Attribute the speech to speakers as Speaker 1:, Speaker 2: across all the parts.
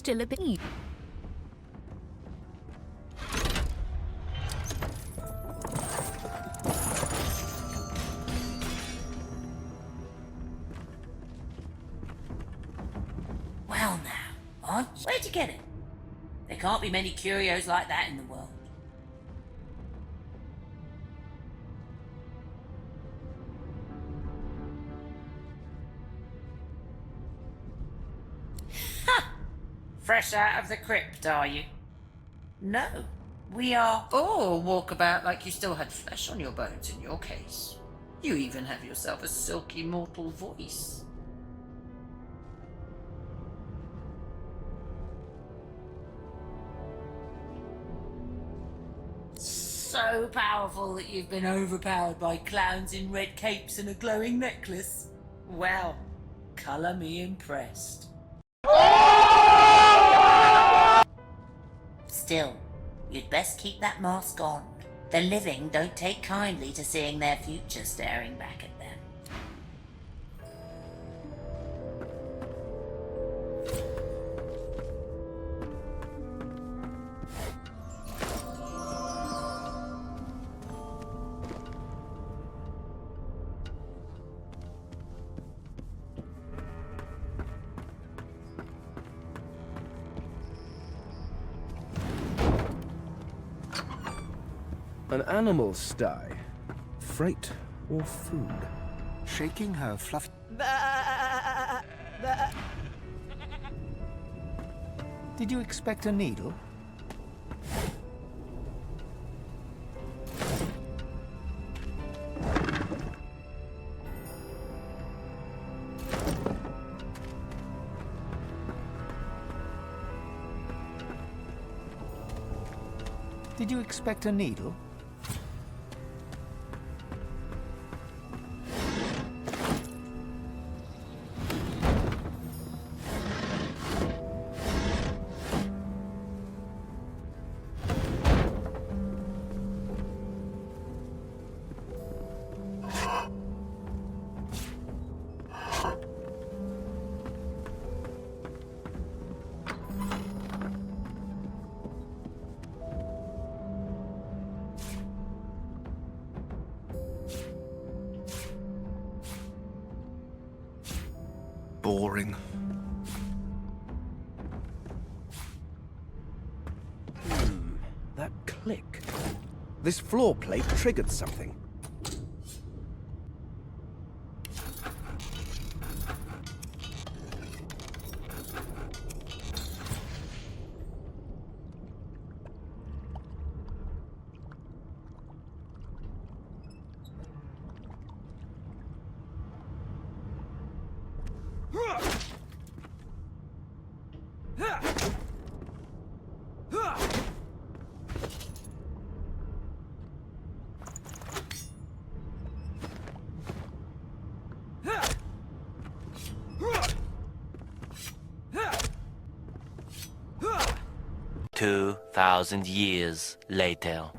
Speaker 1: still a bit.
Speaker 2: Well now, where'd you get it? There can't be many curios like that in the world. Ha! Fresh out of the crypt, are you? No, we are all walkabout like you still had flesh on your bones in your case. You even have yourself a silky mortal voice. So powerful that you've been overpowered by clowns in red capes and a glowing necklace? Well, colour me impressed. Still, you'd best keep that mask on. The living don't take kindly to seeing their future staring back at them.
Speaker 3: An animal sty. Freight or food?
Speaker 4: Shaking her fluff. Did you expect a needle? Did you expect a needle?
Speaker 3: Boring. That click. This floor plate triggered something.
Speaker 5: Two 2,000 years later.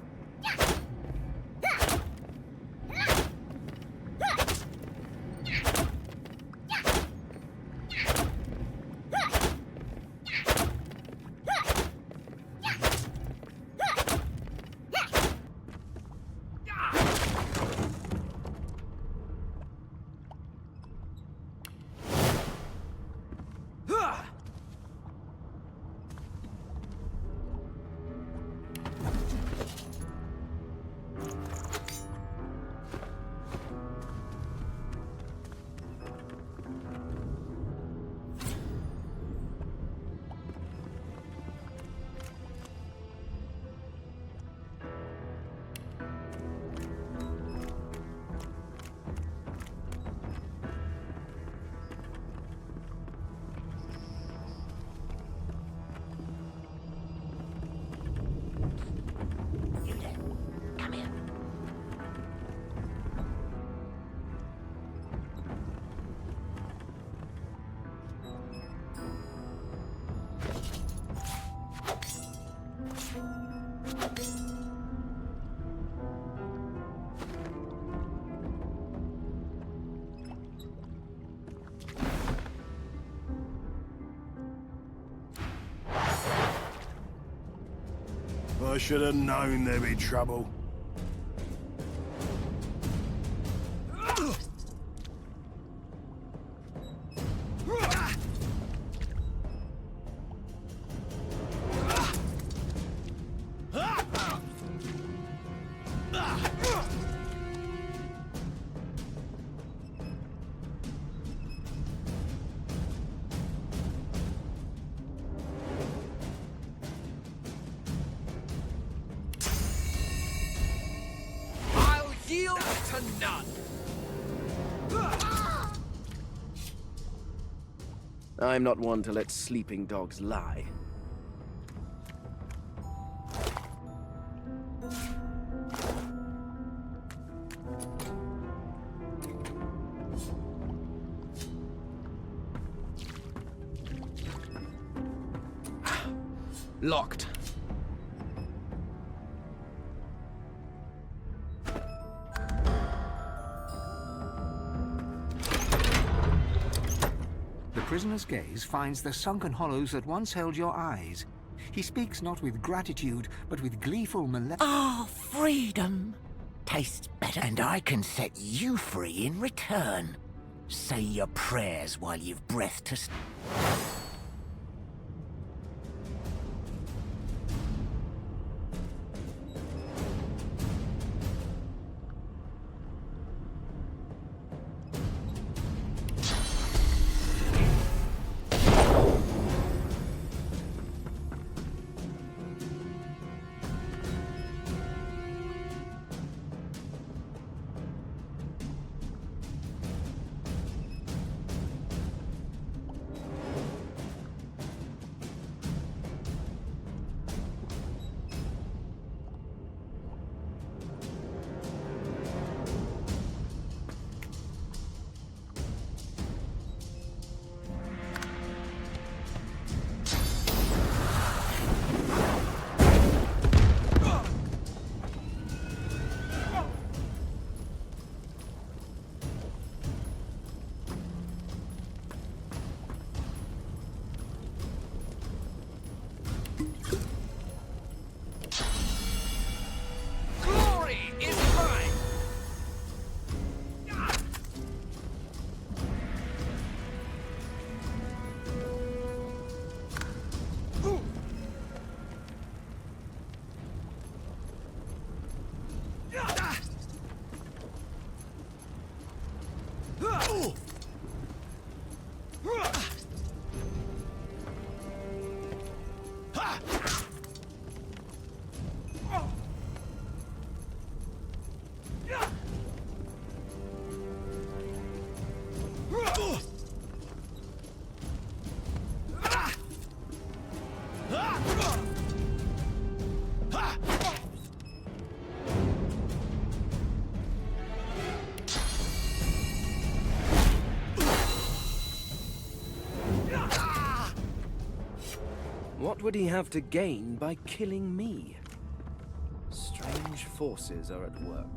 Speaker 1: I should have known there'd be trouble.
Speaker 6: Yield to none.
Speaker 3: I'm not one to let sleeping dogs lie. Locked.
Speaker 4: The prisoner's gaze finds the sunken hollows that once held your eyes. He speaks not with gratitude, but with gleeful
Speaker 7: Ah, freedom! Tastes better, and I can set you free in return. Say your prayers while you've breath to...
Speaker 6: Glory is mine.
Speaker 3: What would he have to gain by killing me? Strange forces are at work.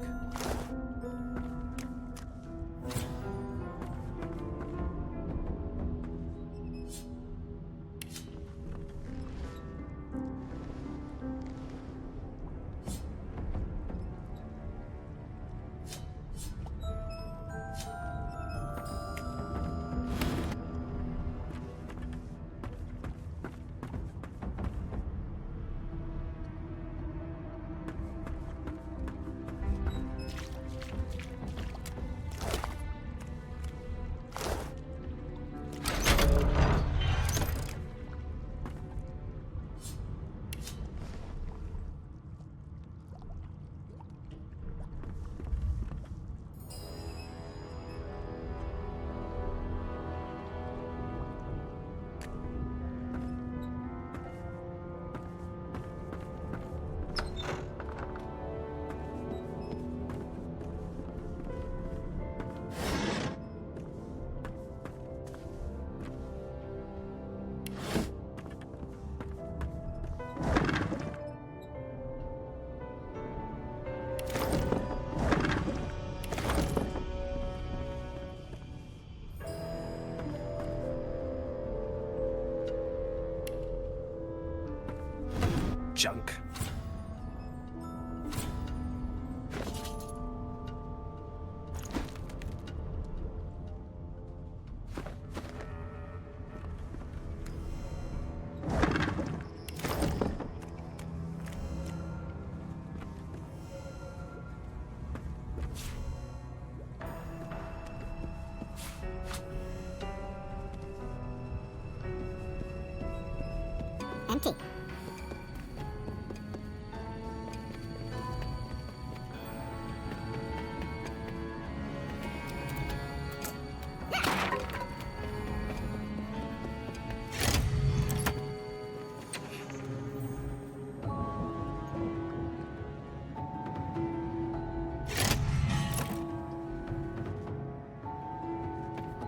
Speaker 3: Junk.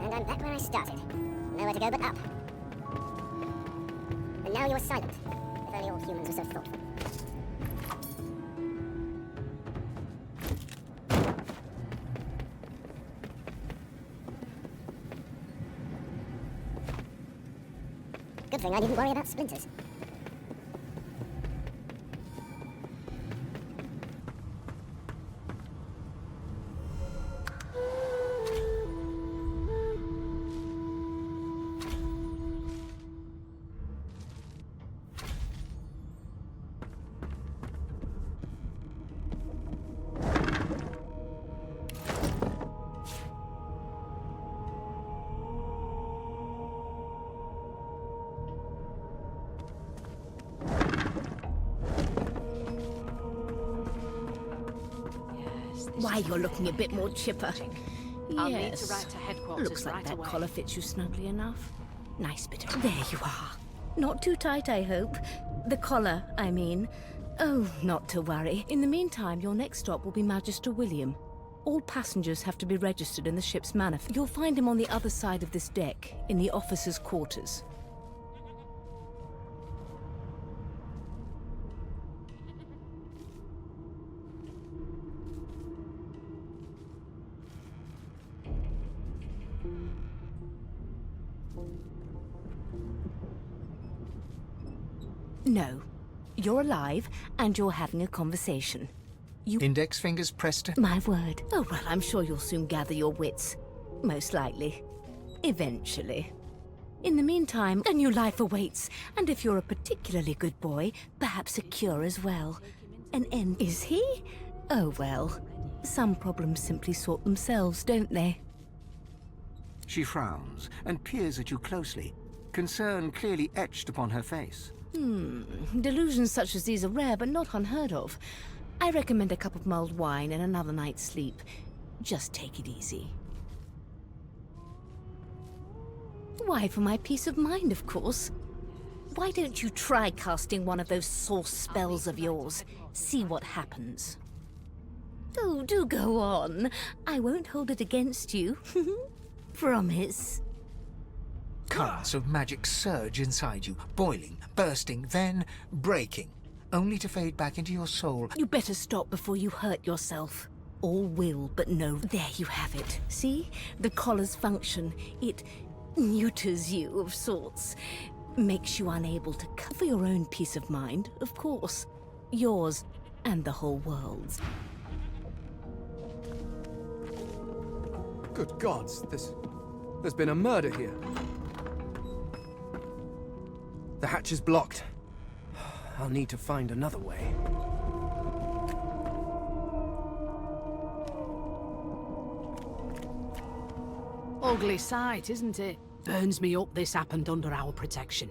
Speaker 8: And I'm back where I started. Nowhere to go but up. And now you are silent. If only all humans were so thoughtful. Good thing I didn't worry about splinters.
Speaker 9: Why, you're looking a bit more chipper.
Speaker 10: I'll need to write to headquarters.
Speaker 9: Looks like
Speaker 10: right
Speaker 9: that
Speaker 10: away.
Speaker 9: collar fits you snugly enough. Nice bit of... There you are. Not too tight, I hope. The collar, I mean. Oh, not to worry. In the meantime, your next stop will be Magister William. All passengers have to be registered in the ship's manifest. You'll find him on the other side of this deck, in the officers' quarters. No. You're alive, and you're having a conversation. You...
Speaker 4: Index fingers pressed.
Speaker 9: My word. Oh, well, I'm sure you'll soon gather your wits. Most likely. Eventually. In the meantime, a new life awaits, and if you're a particularly good boy, perhaps a cure as well. An end... Is he? Oh, well. Some problems simply sort themselves, don't they?
Speaker 4: She frowns and peers at you closely, concern clearly etched upon her face.
Speaker 9: Delusions such as these are rare, but not unheard of. I recommend a cup of mulled wine and another night's sleep. Just take it easy. Why, for my peace of mind, of course. Why don't you try casting one of those source spells of yours? See what happens. Oh, do go on. I won't hold it against you. Promise.
Speaker 4: Currents of magic surge inside you, boiling, bursting, then breaking, only to fade back into your soul.
Speaker 9: You better stop before you hurt yourself. All will, but no. There you have it. See? The collar's function. It neuters you of sorts. Makes you unable to cover your own peace of mind, of course. Yours and the whole world's.
Speaker 11: Good gods, there's been a murder here. The hatch is blocked. I'll need to find another way.
Speaker 10: Ugly sight, isn't it? Burns me up this happened under our protection.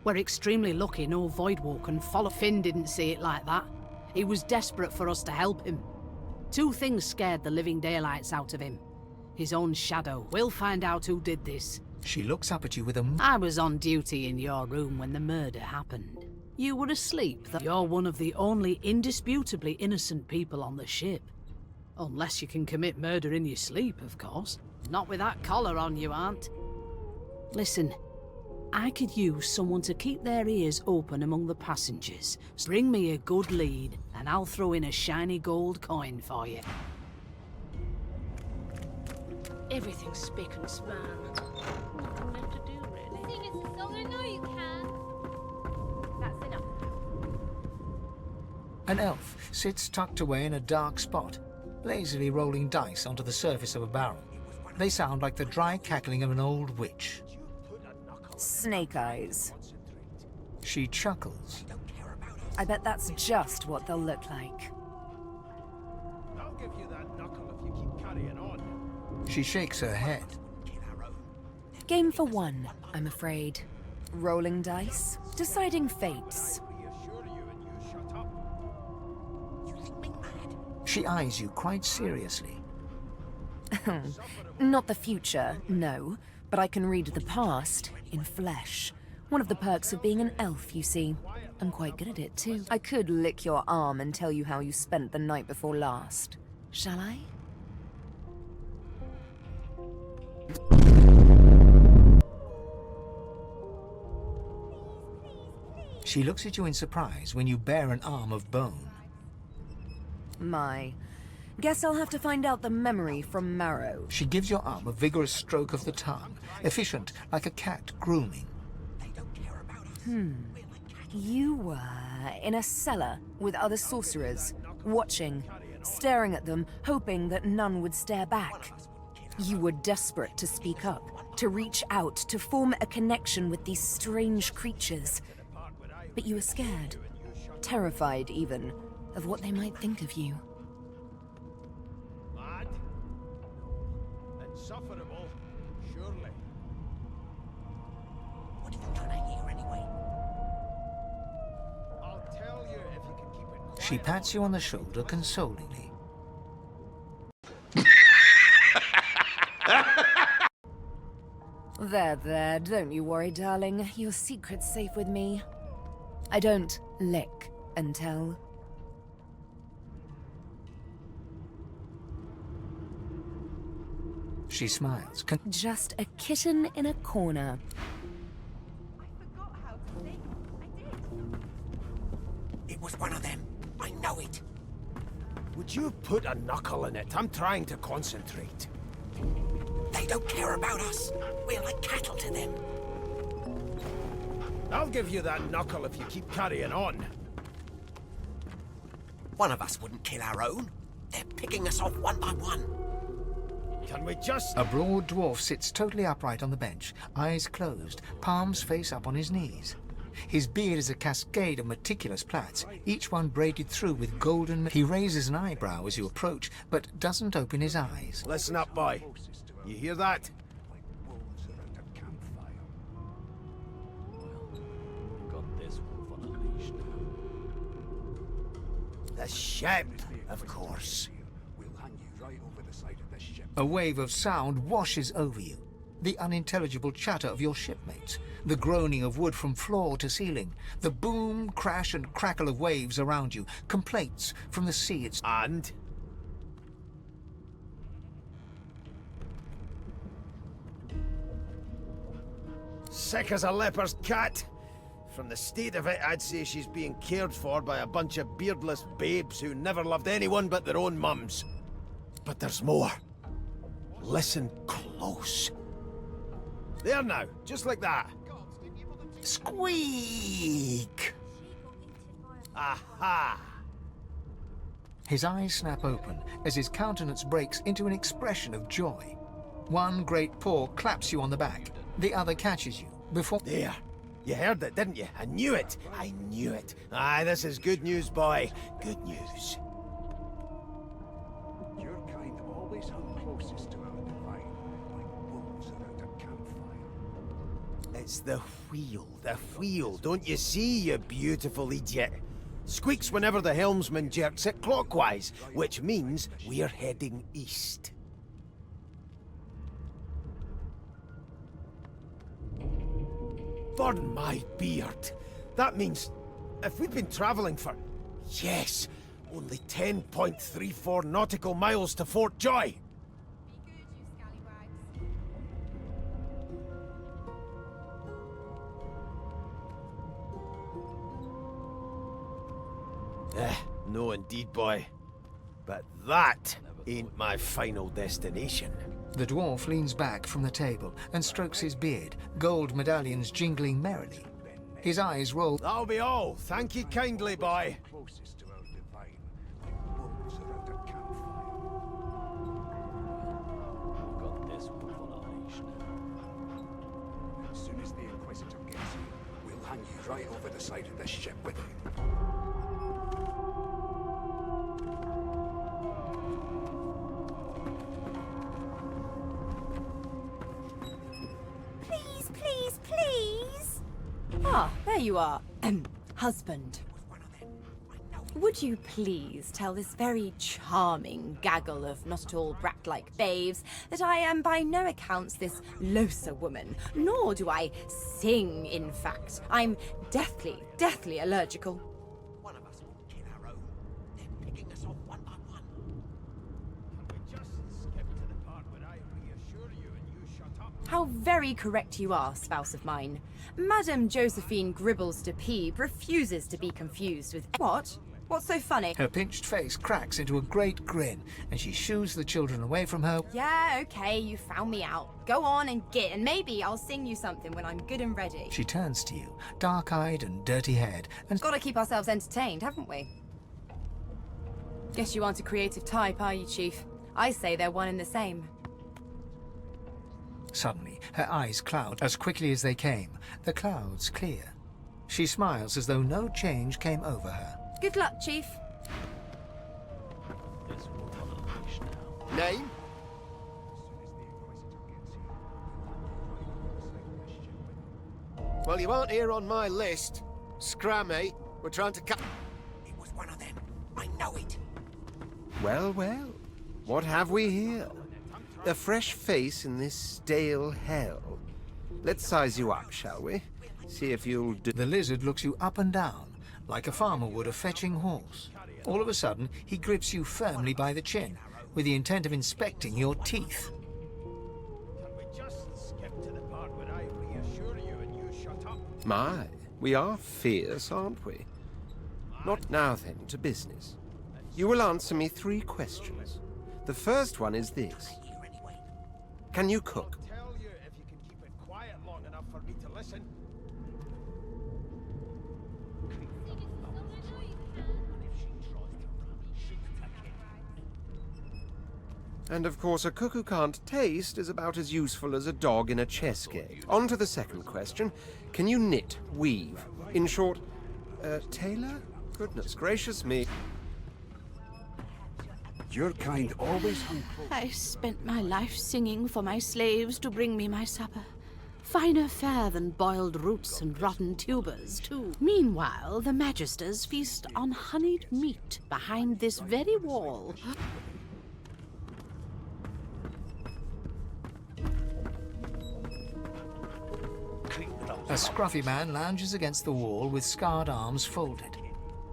Speaker 10: We're extremely lucky no Voidwalk can follow. Finn didn't see it like that. He was desperate for us to help him. Two things scared the living daylights out of him. His own shadow. We'll find out who did this.
Speaker 4: She looks up at you with a...
Speaker 10: I was on duty in your room when the murder happened. You were asleep. You're one of the only indisputably innocent people on the ship. Unless you can commit murder in your sleep, of course. Not with that collar on you, Aunt. Listen, I could use someone to keep their ears open among the passengers. Bring me a good lead, and I'll throw in a shiny gold coin for you.
Speaker 9: Everything's spick and span. Nothing left to do, really.
Speaker 12: Sing us a song, I know you can. That's enough.
Speaker 4: An elf sits tucked away in a dark spot, lazily rolling dice onto the surface of a barrel. They sound like the dry cackling of an old witch.
Speaker 13: Snake eyes.
Speaker 4: She chuckles.
Speaker 13: I bet that's just what they'll look like.
Speaker 1: I'll give you that knuckle if you keep carrying on.
Speaker 4: She shakes her head.
Speaker 13: Game for one, I'm afraid. Rolling dice, deciding fates.
Speaker 4: She eyes you quite seriously.
Speaker 13: Not the future, no, but I can read the past in flesh. One of the perks of being an elf, you see. I'm quite good at it, too. I could lick your arm and tell you how you spent the night before last. Shall I?
Speaker 4: She looks at you in surprise when you bare an arm of bone.
Speaker 13: My. Guess I'll have to find out the memory from Marrow.
Speaker 4: She gives your arm a vigorous stroke of the tongue, efficient like a cat grooming.
Speaker 13: You were in a cellar with other sorcerers, watching, staring at them, hoping that none would stare back. You were desperate to speak up, to reach out, to form a connection with these strange creatures. But you were scared, terrified even, of what they might think of you.
Speaker 1: Mad? Insufferable, surely.
Speaker 7: What are you trying to hear anyway?
Speaker 1: I'll tell you if you can keep it quiet.
Speaker 4: She pats you on the shoulder consolingly.
Speaker 13: There, don't you worry, darling. Your secret's safe with me. I don't lick and tell.
Speaker 4: She smiles.
Speaker 13: Just a kitten in a corner.
Speaker 7: It was one of them. I know it.
Speaker 1: Would you put a knuckle in it? I'm trying to concentrate.
Speaker 7: They don't care about us. We're like cattle to them.
Speaker 1: I'll give you that knuckle if you keep carrying on.
Speaker 7: One of us wouldn't kill our own. They're picking us off one by one.
Speaker 1: Can we just...
Speaker 4: A broad dwarf sits totally upright on the bench, eyes closed, palms face up on his knees. His beard is a cascade of meticulous plaits, each one braided through with golden... He raises an eyebrow as you approach, but doesn't open his eyes.
Speaker 1: Listen up, boy. You hear that? The ship, of course.
Speaker 4: A wave of sound washes over you. The unintelligible chatter of your shipmates, the groaning of wood from floor to ceiling, the boom, crash and crackle of waves around you, complaints from the sea.
Speaker 1: And? Sick as a leper's cat. From the state of it, I'd say she's being cared for by a bunch of beardless babes who never loved anyone but their own mums. But there's more. Listen close. There now, just like that.
Speaker 4: Squeak!
Speaker 1: Aha!
Speaker 4: His eyes snap open as his countenance breaks into an expression of joy. One great paw claps you on the back. The other catches you before...
Speaker 1: There. You heard it, didn't you? I knew it. I knew it. Aye, this is good news, boy. Good news.
Speaker 14: Your kind always hung closest to our divine, like wolves around a campfire.
Speaker 1: It's the wheel. The wheel. Don't you see, you beautiful idiot? Squeaks whenever the helmsman jerks it clockwise, which means we're heading east. Burn my beard. That means if we've been traveling for, yes, only 10.34 nautical miles to Fort Joy. No indeed, boy. But that ain't my final destination.
Speaker 4: The dwarf leans back from the table and strokes his beard, gold medallions jingling merrily. His eyes roll.
Speaker 1: That'll be all. Thank you kindly, boy.
Speaker 14: Closest to our divine, like wolves around a campfire.
Speaker 15: I've got this one full of leash now.
Speaker 14: As soon as the Inquisitor gets you, we'll hang you right over the side of this ship with him.
Speaker 16: Ah, there you are. Husband. Would you please tell this very charming gaggle of not at all brat-like babes that I am by no accounts this Losa woman, nor do I sing, in fact. I'm deathly allergical.
Speaker 7: One of us won't kill our own. They're picking us off one by one.
Speaker 1: Can we just skip to the part where I reassure you and you shut up?
Speaker 16: How very correct you are, spouse of mine. Madame Josephine Gribbles de Peeb refuses to be confused with... What? What's so funny?
Speaker 4: Her pinched face cracks into a great grin, and she shoos the children away from her.
Speaker 16: Yeah, okay, you found me out. Go on and git, and maybe I'll sing you something when I'm good and ready.
Speaker 4: She turns to you, dark-eyed and dirty-haired, and...
Speaker 16: Gotta keep ourselves entertained, haven't we? Guess you aren't a creative type, are you, Chief? I say they're one and the same.
Speaker 4: Suddenly, her eyes cloud as quickly as they came, the clouds clear. She smiles as though no change came over her.
Speaker 16: Good luck, Chief.
Speaker 1: Name? Well, you aren't here on my list. Scrammy, we're trying to cut...
Speaker 7: It was one of them. I know it.
Speaker 1: Well, well. What have we here? A fresh face in this stale hell. Let's size you up, shall we? See if you'll do...
Speaker 4: The lizard looks you up and down, like a farmer would a fetching horse. All of a sudden, he grips you firmly by the chin, with the intent of inspecting your teeth.
Speaker 1: Can we just skip to the part where I reassure you and you shut up?
Speaker 17: My, we are fierce, aren't we? Not now then, to business. You will answer me 3 questions. The first one is this. Can you cook?
Speaker 1: I'll tell you if you can keep it quiet long enough for me to listen.
Speaker 17: And of course, a cook who can't taste is about as useful as a dog in a chess game. On to the second question. Can you knit, weave? In short, tailor? Goodness gracious me.
Speaker 14: Your kind always hung close.
Speaker 9: I spent my life singing for my slaves to bring me my supper. Finer fare than boiled roots and rotten tubers, too. Meanwhile, the Magisters feast on honeyed meat behind this very wall.
Speaker 4: A scruffy man lounges against the wall with scarred arms folded.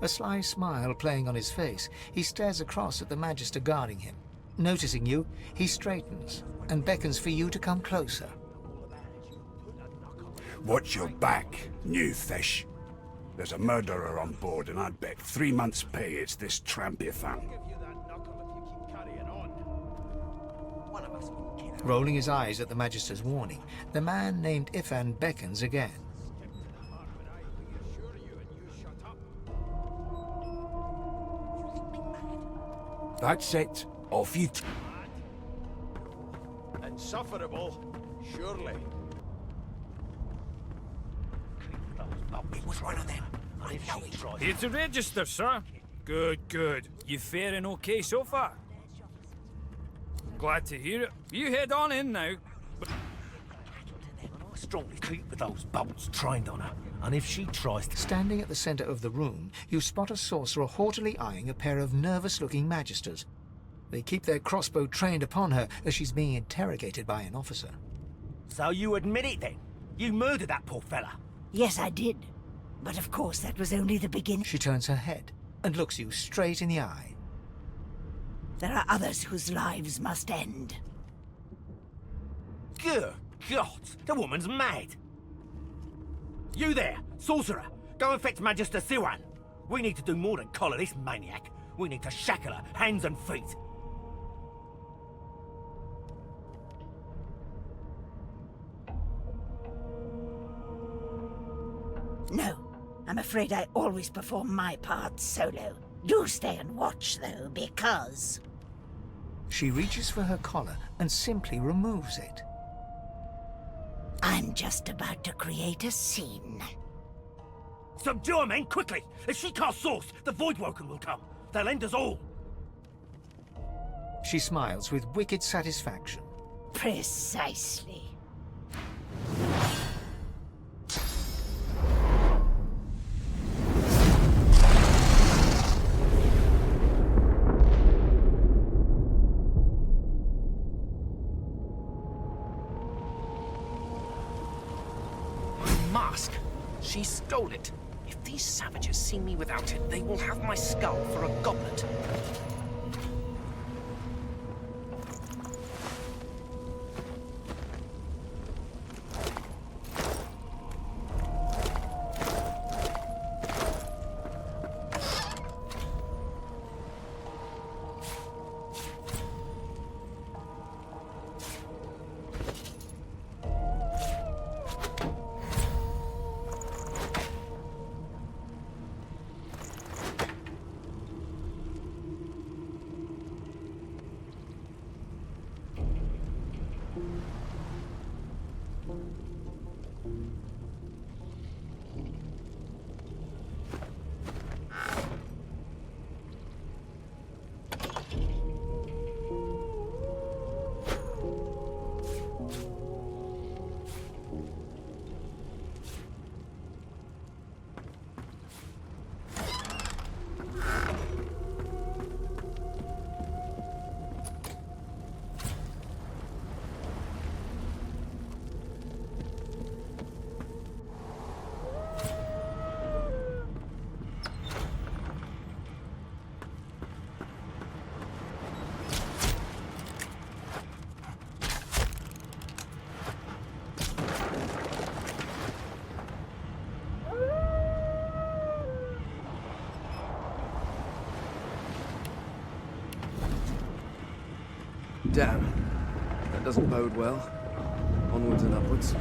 Speaker 4: A sly smile playing on his face, he stares across at the Magister guarding him. Noticing you, he straightens and beckons for you to come closer.
Speaker 14: Watch your back, new fish. There's a murderer on board, and I'd bet 3 months' pay it's this tramp you found.
Speaker 4: Rolling his eyes at the Magister's warning, the man named Ifan beckons again.
Speaker 14: That's it. Off you
Speaker 1: Insufferable, surely.
Speaker 7: It was one of them. I know it.
Speaker 6: Here to register, sir. Good, good. You faring okay so far? Glad to hear it. You head on in now.
Speaker 18: I strongly keep with those bolts trained on her. And if she tries to...
Speaker 4: Standing at the center of the room, you spot a sorcerer haughtily eyeing a pair of nervous-looking Magisters. They keep their crossbow trained upon her as she's being interrogated by an officer.
Speaker 18: So you admit it then? You murdered that poor fella?
Speaker 7: Yes, I did. But of course, that was only the beginning.
Speaker 4: She turns her head and looks you straight in the eye.
Speaker 7: There are others whose lives must end.
Speaker 18: Good God, the woman's mad. You there, sorcerer, go and fetch Magister Siwan. We need to do more than collar this maniac. We need to shackle her, hands and feet.
Speaker 7: No, I'm afraid I always perform my part solo. Do stay and watch, though, because...
Speaker 4: She reaches for her collar and simply removes it.
Speaker 7: I'm just about to create a scene.
Speaker 18: Subdue her, men, quickly! If she casts source, the Voidwoken will come. They'll end us all.
Speaker 4: She smiles with wicked satisfaction.
Speaker 7: Precisely.
Speaker 11: Mask! She stole it. If these savages see me without it, they will have my skull for a goblet.
Speaker 3: Damn. That doesn't bode well. Onwards and upwards.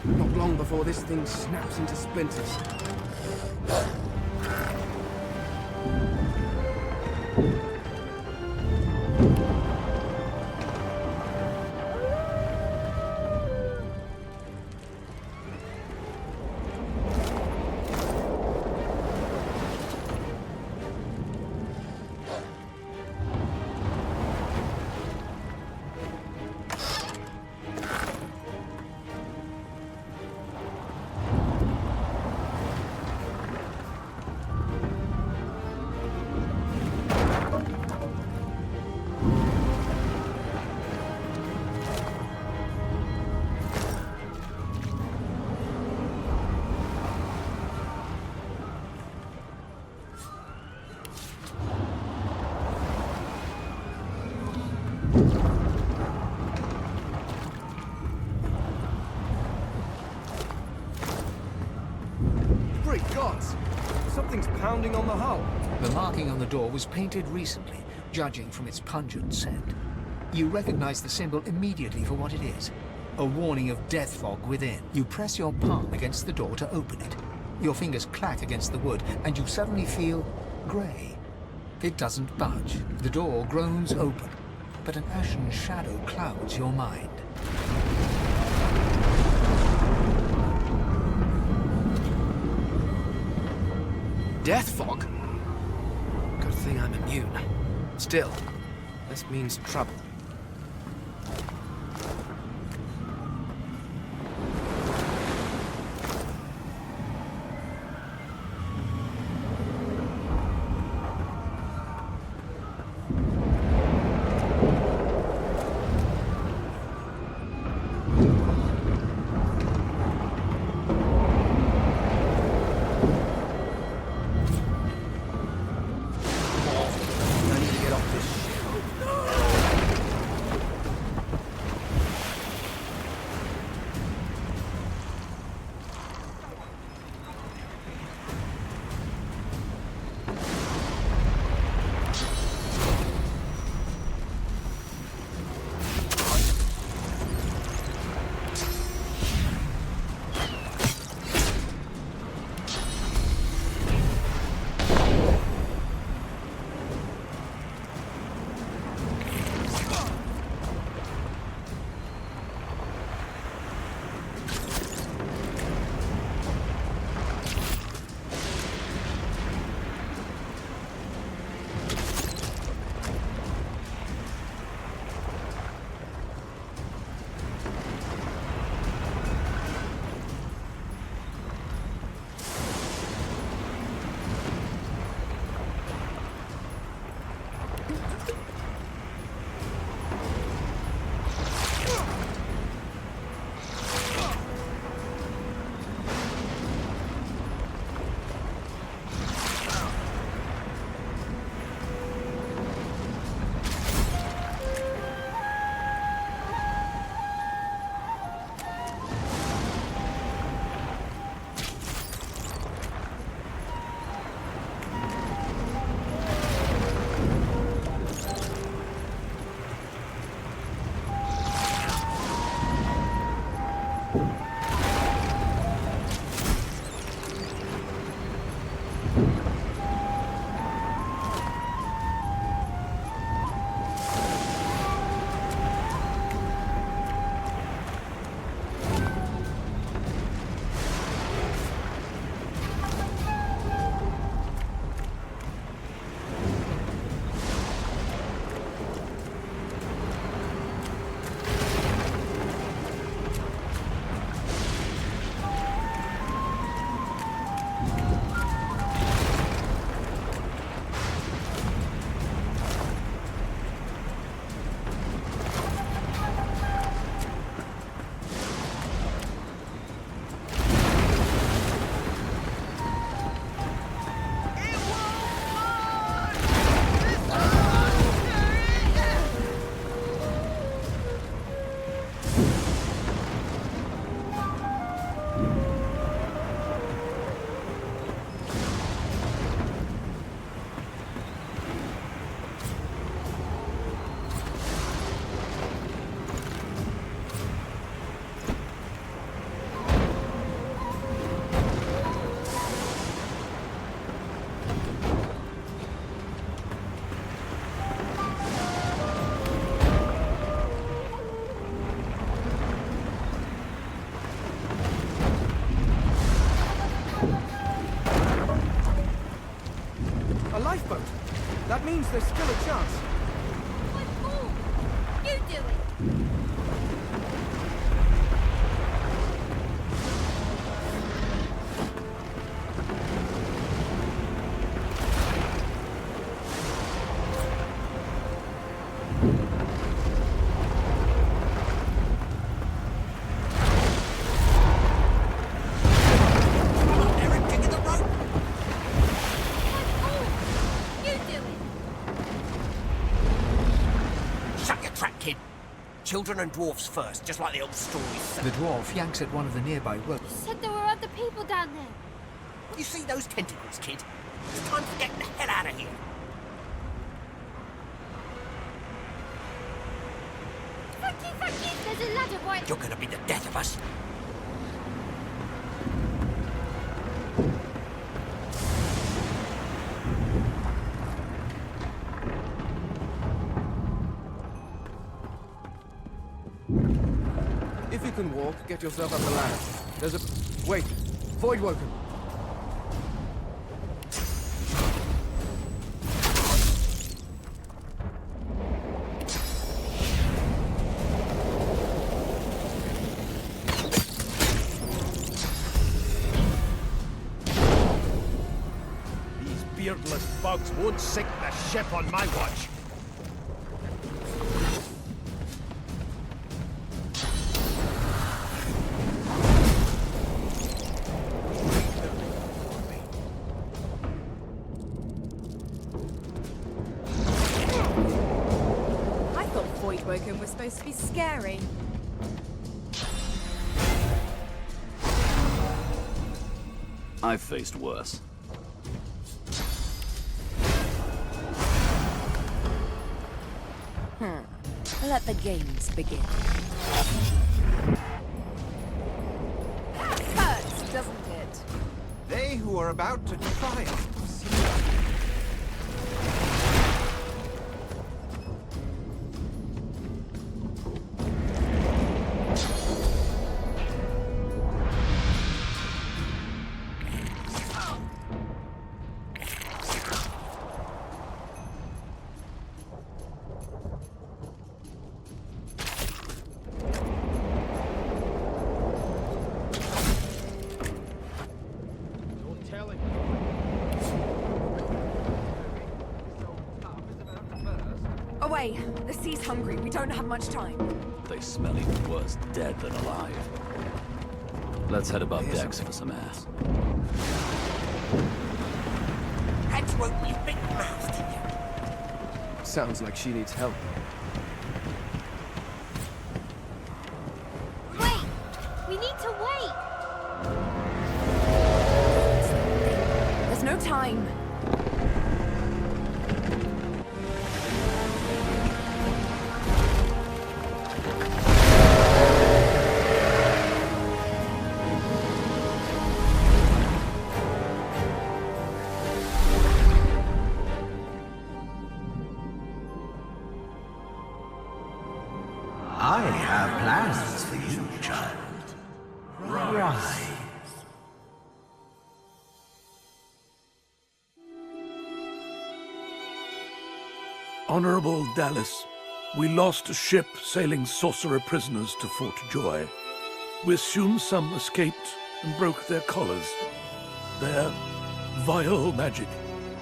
Speaker 3: Not long before this thing snaps into splinters. Great gods! Something's pounding on the hull.
Speaker 4: The marking on the door was painted recently, judging from its pungent scent. You recognize the symbol immediately for what it is. A warning of death fog within. You press your palm against the door to open it. Your fingers clack against the wood, and you suddenly feel grey. It doesn't budge. The door groans open, but an ashen shadow clouds your mind.
Speaker 3: Death fog? Good thing I'm immune. Still, this means trouble. That means there's still a chance.
Speaker 12: My fault! You do it!
Speaker 18: Children and dwarfs first, just like the old stories say.
Speaker 4: The dwarf yanks at one of the nearby ropes.
Speaker 12: You said there were other people down there.
Speaker 18: You see those tentacles, kid? It's time to get the hell out of here.
Speaker 12: Fuck you! There's a ladder right...
Speaker 18: You're gonna be the death of us.
Speaker 3: If you can walk, get yourself up the ladder. There's a... Wait! Void Woken!
Speaker 1: These beardless bugs won't sink the ship on my watch.
Speaker 16: Woken was supposed to be scary.
Speaker 15: I've faced worse.
Speaker 13: Let the games begin. That hurts, doesn't it?
Speaker 17: They who are about to triumph.
Speaker 13: Away! The sea's hungry. We don't have much time.
Speaker 15: They smell even worse dead than alive. Let's head above decks for some ass.
Speaker 18: Had to open your big mouth, didn't you?
Speaker 3: Sounds like she needs help.
Speaker 12: Wait! We need to wait!
Speaker 13: There's no time.
Speaker 19: Honorable Dallas, we lost a ship sailing sorcerer prisoners to Fort Joy. We assume some escaped and broke their collars. Their vile magic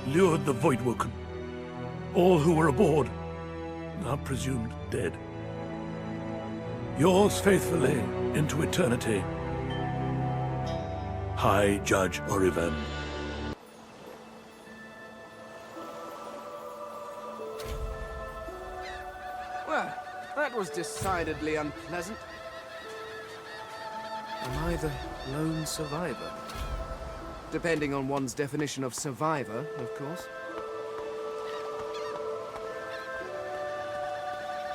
Speaker 19: lured the Voidwoken. All who were aboard are presumed dead. Yours faithfully into eternity, High Judge Oriven.
Speaker 3: Well, that was decidedly unpleasant. Am I the lone survivor? Depending on one's definition of survivor, of course.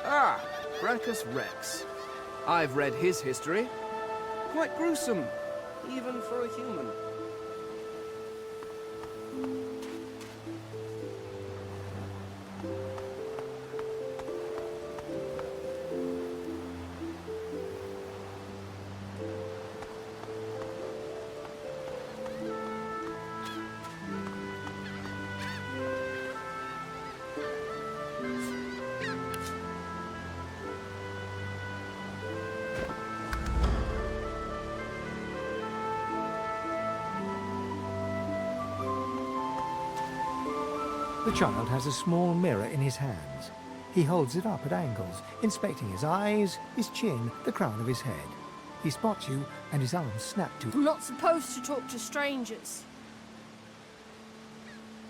Speaker 3: Ah, Brachus Rex. I've read his history. Quite gruesome, even for a human.
Speaker 4: The child has a small mirror in his hands. He holds it up at angles, inspecting his eyes, his chin, the crown of his head. He spots you, and his arms snap to...
Speaker 20: I'm not supposed to talk to strangers.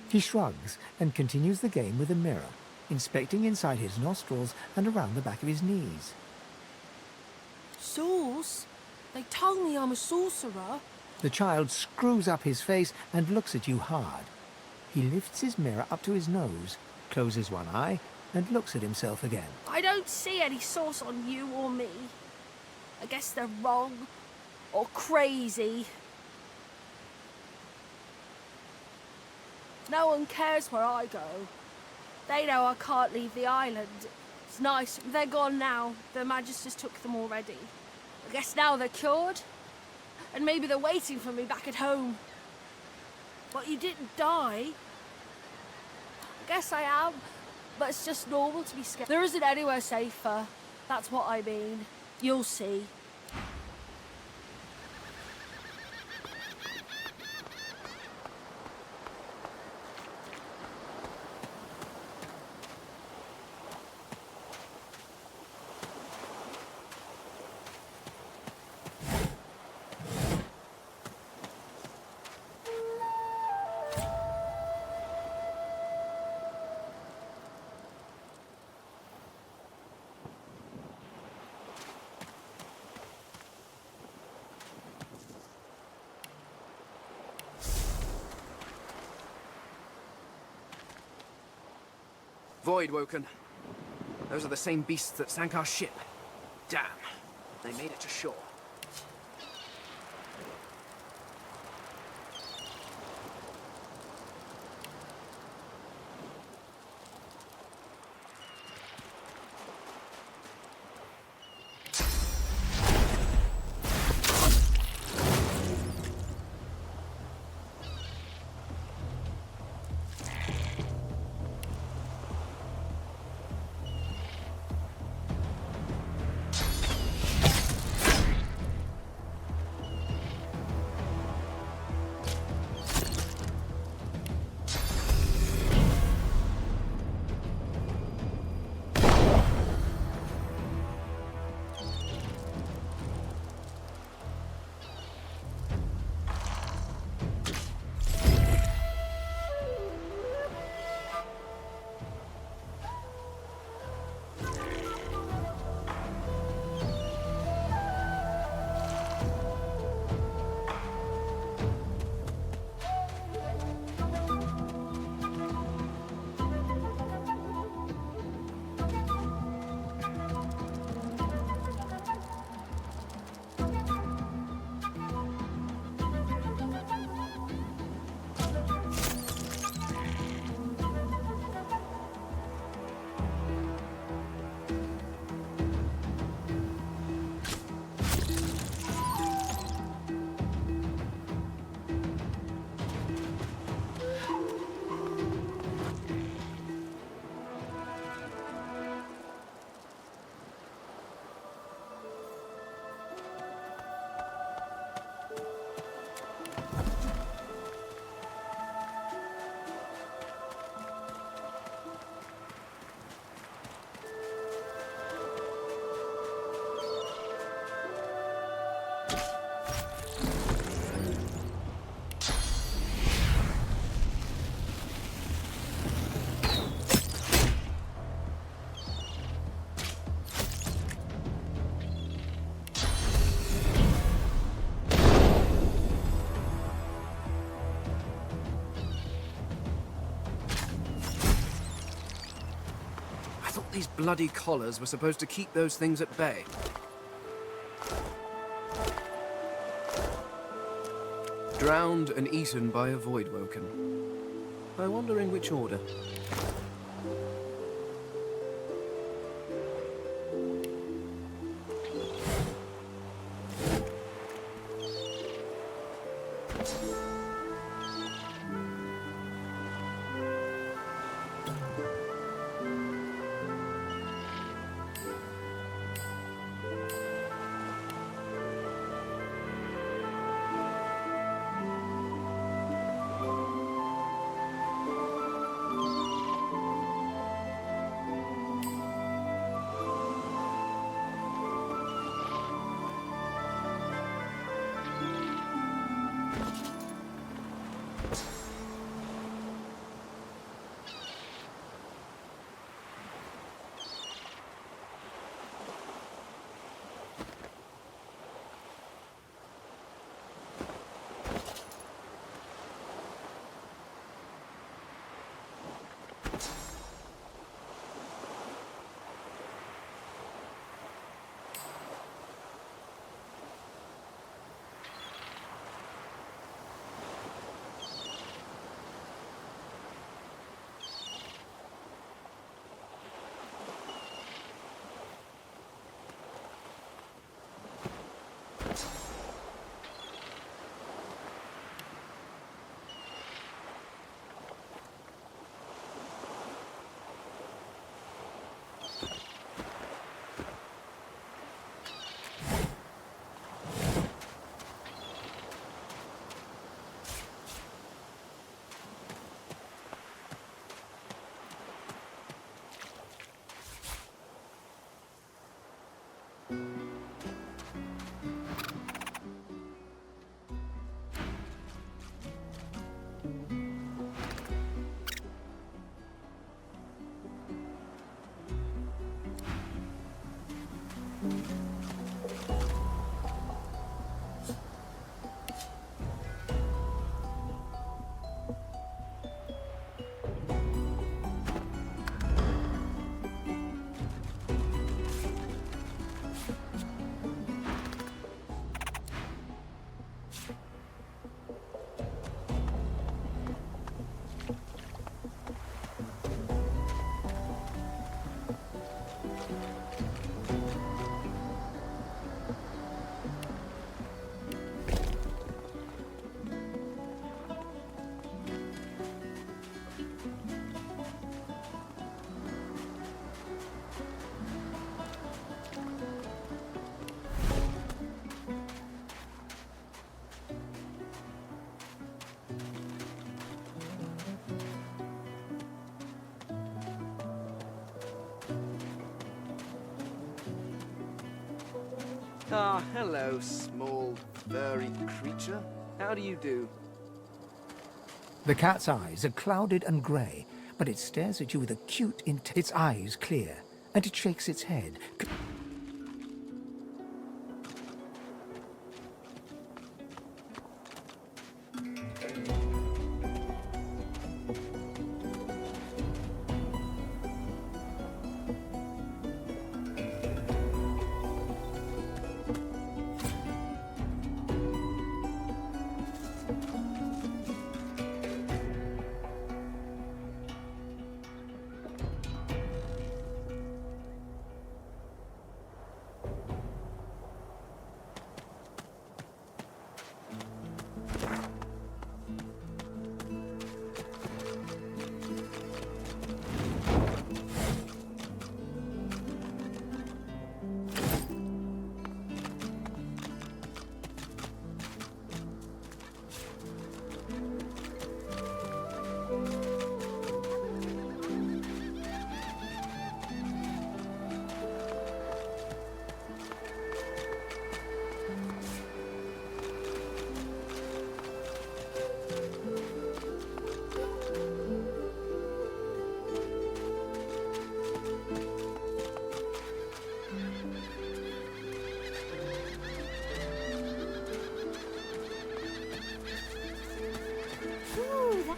Speaker 4: He shrugs and continues the game with the mirror, inspecting inside his nostrils and around the back of his knees.
Speaker 20: Sauce? They told me I'm a sorcerer.
Speaker 4: The child screws up his face and looks at you hard. He lifts his mirror up to his nose, closes one eye, and looks at himself again.
Speaker 20: I don't see any sauce on you or me. I guess they're wrong or crazy. No one cares where I go. They know I can't leave the island. It's nice. They're gone now. The Magisters took them already. I guess now they're cured. And maybe they're waiting for me back at home. But you didn't die. I guess I am. But it's just normal to be scared. There isn't anywhere safer. That's what I mean. You'll see.
Speaker 3: Voidwoken. Those are the same beasts that sank our ship. Damn, they made it to shore. these bloody collars were supposed to keep those things at bay. Drowned and eaten by a void woken. I wonder in which order. Ah, hello, small, furry creature. How do you do?
Speaker 4: The cat's eyes are clouded and grey, but it stares at you with acute intent. Its eyes clear, and it shakes its head.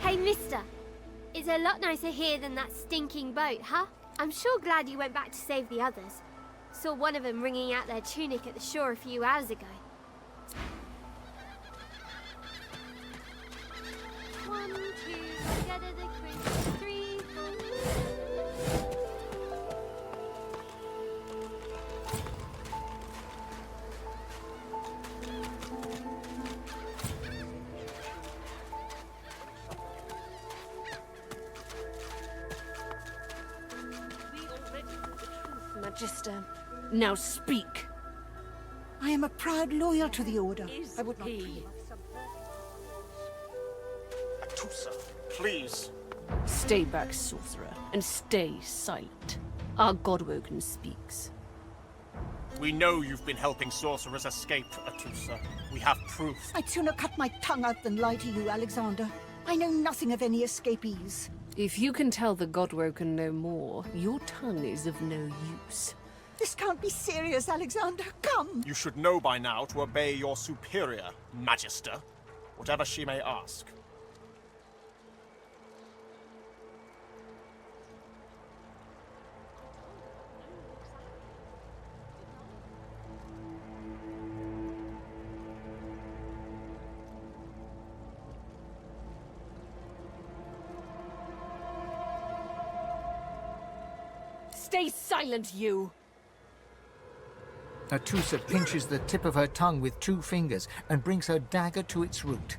Speaker 21: Hey, mister. It's a lot nicer here than that stinking boat, huh?
Speaker 12: I'm sure glad you went back to save the others. Saw one of them wringing out their tunic at the shore a few hours ago. 1, 2, together the crew, 3, 4.
Speaker 13: Magister.
Speaker 21: Now speak.
Speaker 22: I am a proud loyal to the Order. I would not
Speaker 21: he?
Speaker 23: Atusa, please.
Speaker 21: Stay back, sorcerer, and stay silent. Our Godwoken speaks.
Speaker 23: We know you've been helping sorcerers escape, Atusa. We have proof.
Speaker 22: I'd sooner cut my tongue out than lie to you, Alexander. I know nothing of any escapees.
Speaker 21: If you can tell the Godwoken no more, your tongue is of no use.
Speaker 22: This can't be serious, Alexander. Come!
Speaker 23: You should know by now to obey your superior, Magister, whatever she may ask.
Speaker 21: Stay silent, you!
Speaker 4: Atusa pinches the tip of her tongue with 2 fingers and brings her dagger to its root.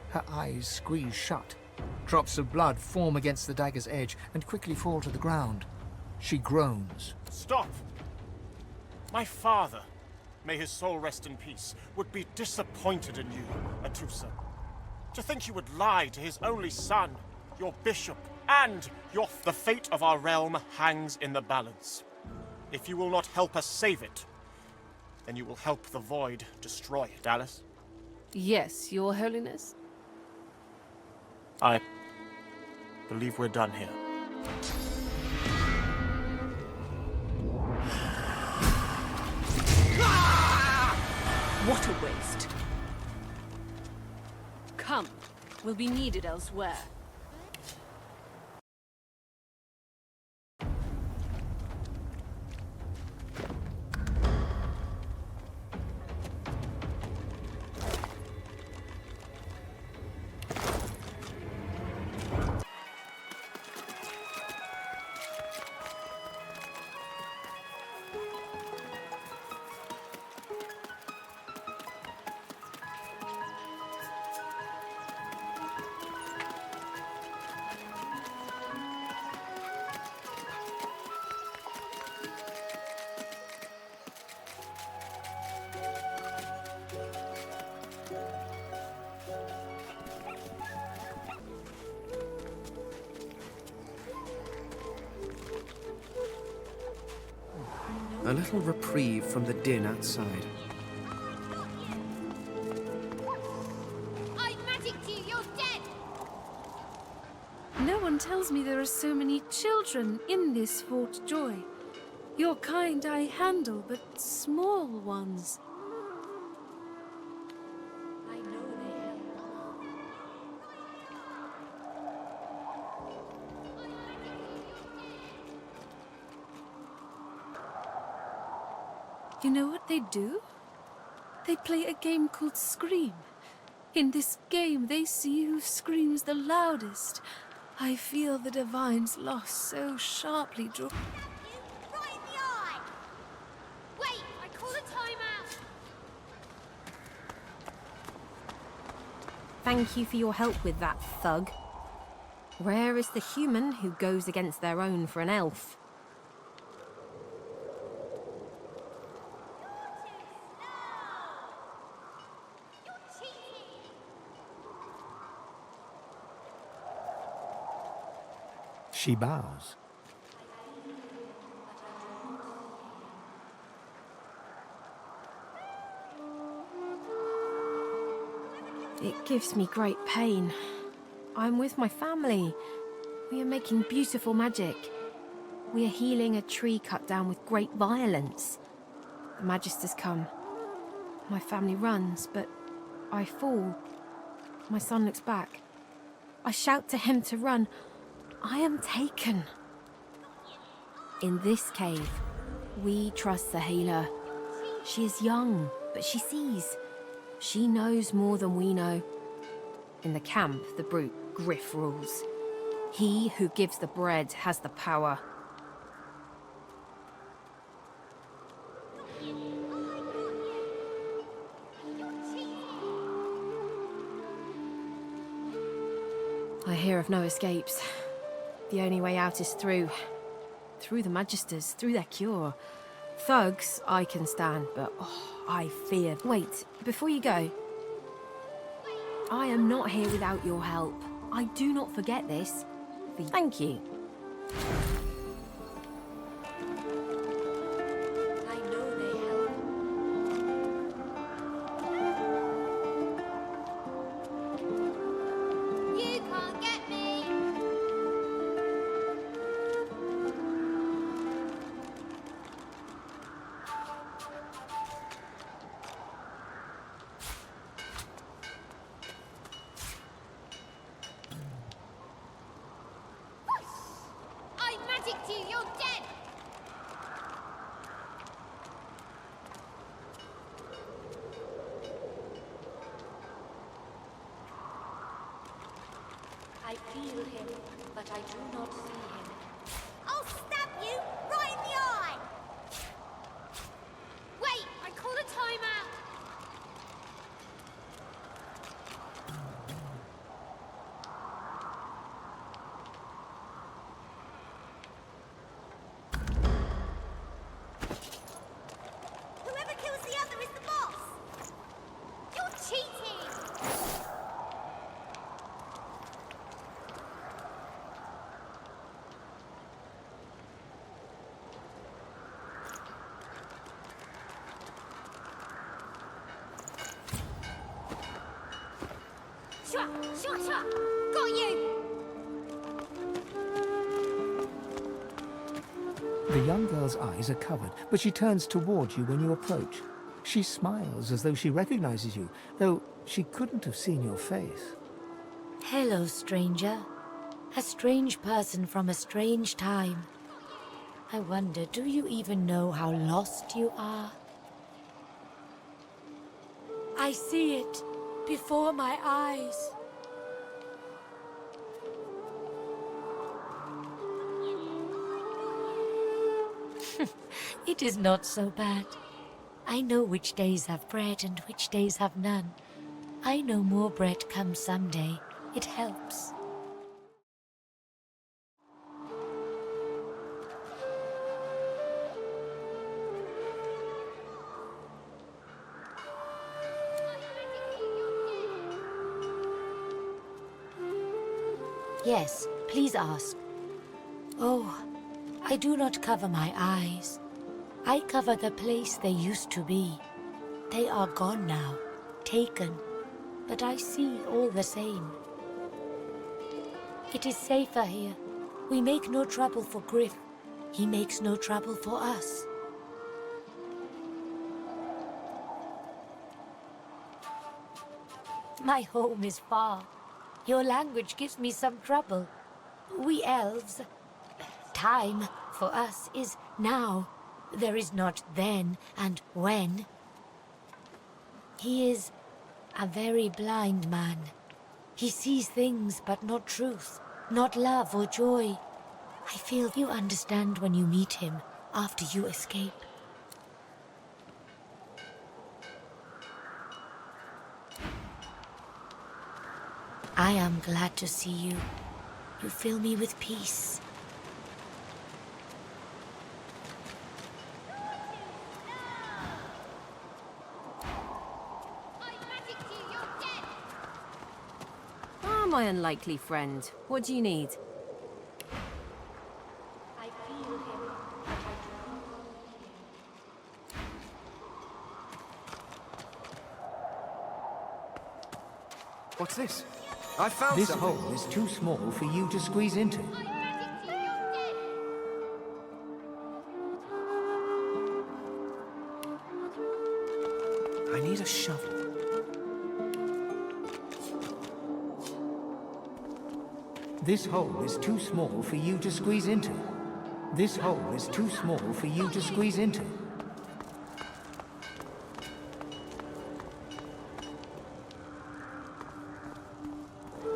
Speaker 4: Her eyes squeeze shut. Drops of blood form against the dagger's edge and quickly fall to the ground. She groans.
Speaker 23: Stop! My father, may his soul rest in peace, would be disappointed in you, Atusa. To think you would lie to his only son, your bishop, and the fate of our realm hangs in the balance. If you will not help us save it, then you will help the Void destroy it, Alice.
Speaker 21: Yes, Your Holiness.
Speaker 23: I believe we're done here.
Speaker 21: What a waste. Come, we'll be needed elsewhere.
Speaker 3: A little reprieve from the din outside.
Speaker 12: I magicked you, you're dead!
Speaker 20: No one tells me there are so many children in this Fort Joy. Your kind I handle, but small ones. I know they help. You know what they do? They play a game called Scream. In this game, they see who screams the loudest. I feel the Divine's loss so sharply drawn.
Speaker 12: Right in the eye! Wait, I call a timeout!
Speaker 13: Thank you for your help with that, thug. Rare is the human who goes against their own for an elf.
Speaker 4: She bows.
Speaker 13: It gives me great pain. I'm with my family. We are making beautiful magic. We are healing a tree cut down with great violence. The Magisters come. My family runs, but I fall. My son looks back. I shout to him to run. I am taken. In this cave, we trust the healer. She is young, but she sees. She knows more than we know. In the camp, the brute, Griff, rules. He who gives the bread has the power. I hear of no escapes. The only way out is through. Through the Magisters, through their cure. Thugs, I can stand, but I fear. Wait, before you go. I am not here without your help. I do not forget this. Thank you. I know they help.
Speaker 12: You can't get me! I magicked you! You're dead!
Speaker 9: I feel him, but I do not see him.
Speaker 12: I'll stab you right in the eye! Wait! I called a timeout! Whoever kills the other is the boss! You're cheating! Shut! Shut up! Got you!
Speaker 4: The young girl's eyes are covered, but she turns towards you when you approach. She smiles as though she recognizes you, though she couldn't have seen your face.
Speaker 9: Hello, stranger. A strange person from a strange time. I wonder, do you even know how lost you are? I see it before my eyes. It is not so bad. I know which days have bread and which days have none. I know more bread comes someday. It helps. Yes, please ask. Oh, I do not cover my eyes. I cover the place they used to be. They are gone now, taken, but I see all the same. It is safer here. We make no trouble for Griff. He makes no trouble for us. My home is far. Your language gives me some trouble. We elves... Time, for us, is now. There is not then and when. He is a very blind man. He sees things but not truth, not love or joy. I feel you understand when you meet him after you escape. I am glad to see you. You fill me with peace.
Speaker 13: Ah, my unlikely friend. What do you need?
Speaker 9: I feel him, but I do not.
Speaker 3: What's this? I found
Speaker 4: This
Speaker 3: something.
Speaker 4: hole is too small for you to squeeze into.
Speaker 3: I need a shovel.
Speaker 4: This hole is too small for you to squeeze into. This hole is too small for you to squeeze into.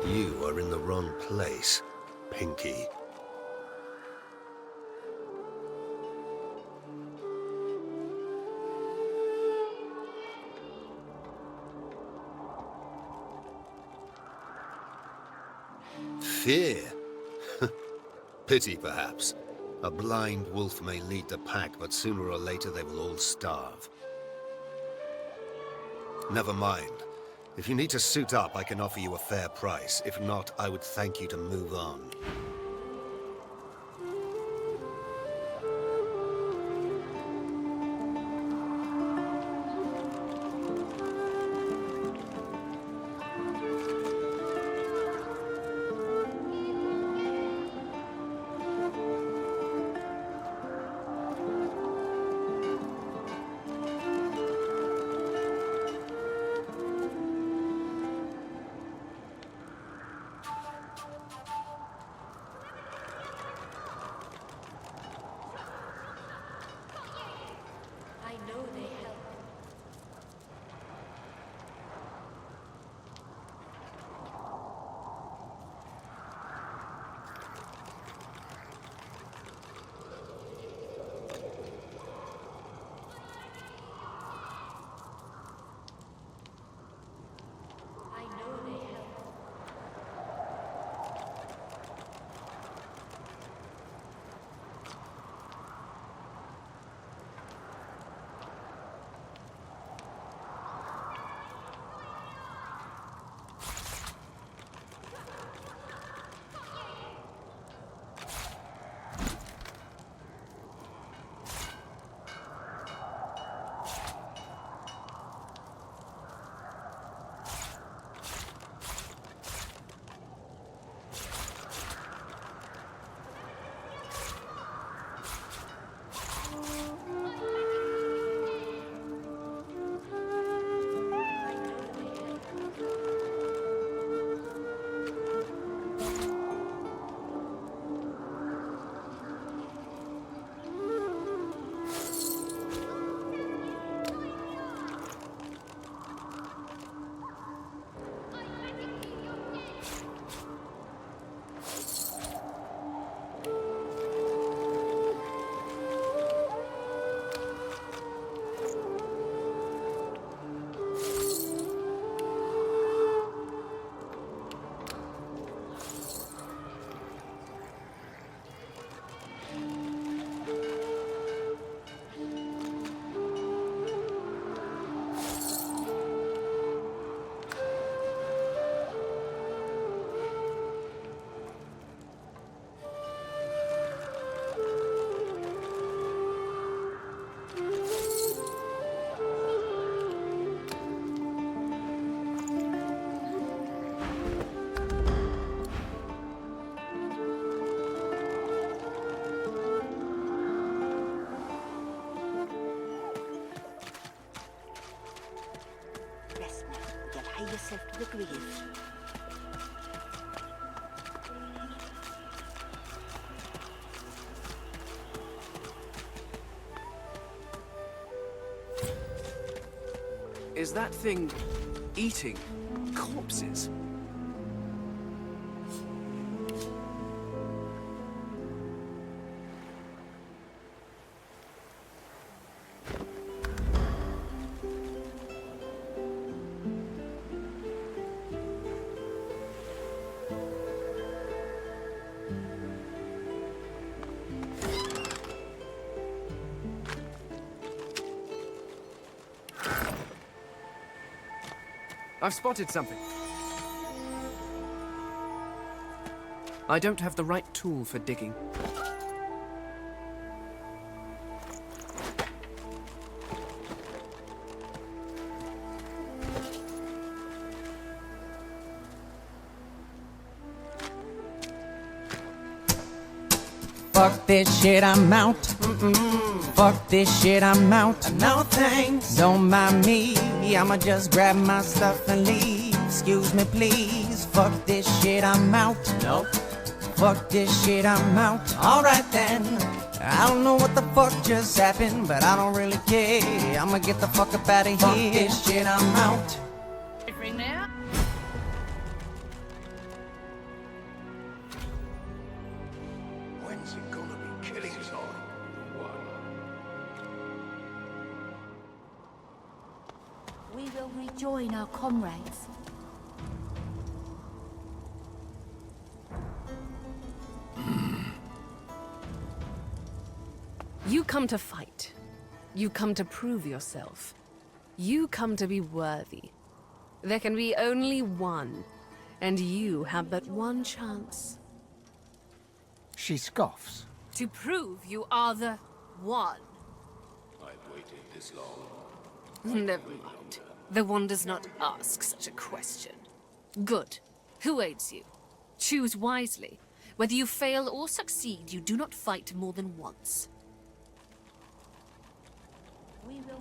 Speaker 2: You are in the wrong place, Pinky. Fear? Pity, perhaps. A blind wolf may lead the pack, but sooner or later they will all starve. Never mind. If you need to suit up, I can offer you a fair price. If not, I would thank you to move on.
Speaker 22: yourself to the grave.
Speaker 3: Is that thing eating corpses? I've spotted something. I don't have the right tool for digging.
Speaker 5: Fuck this shit, I'm out. Fuck this shit, I'm out. No thanks. Don't mind me, I'ma just grab my stuff and leave. Excuse me, please. Fuck this shit, I'm out. Nope. Fuck this shit, I'm out. Alright then. I don't know what the fuck just happened, but I don't really care. I'ma get the fuck up out of here. Fuck this shit, I'm out.
Speaker 8: When's it gonna be killing time?
Speaker 22: We will rejoin our comrades.
Speaker 21: You come to fight. You come to prove yourself. You come to be worthy. There can be only one, and you have but one chance.
Speaker 4: She scoffs.
Speaker 21: To prove you are the one.
Speaker 8: I've waited this long.
Speaker 21: Never mind. The one does not ask such a question. Good. Who aids you? Choose wisely. Whether you fail or succeed, you do not fight more than once.
Speaker 22: We will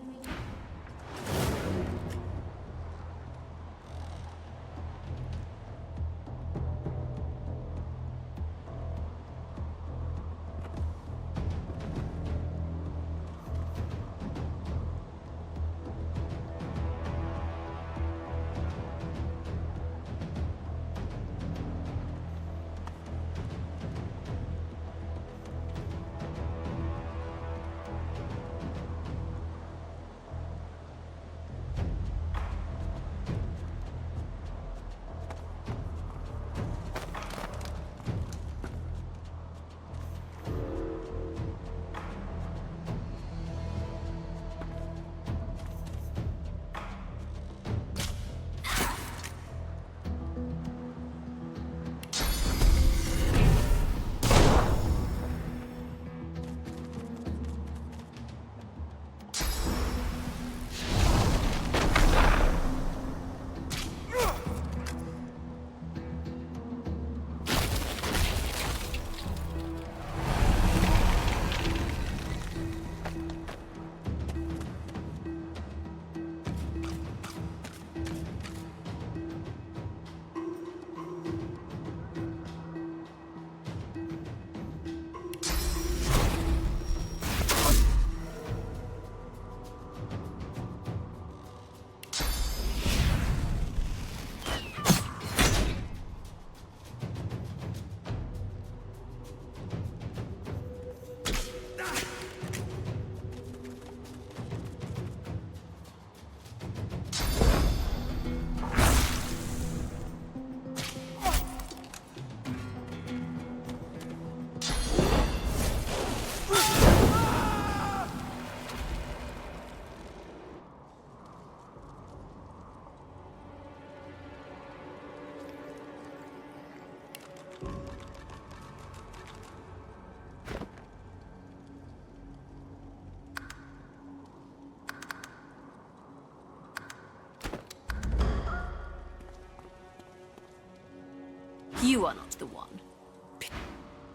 Speaker 21: You are not the one.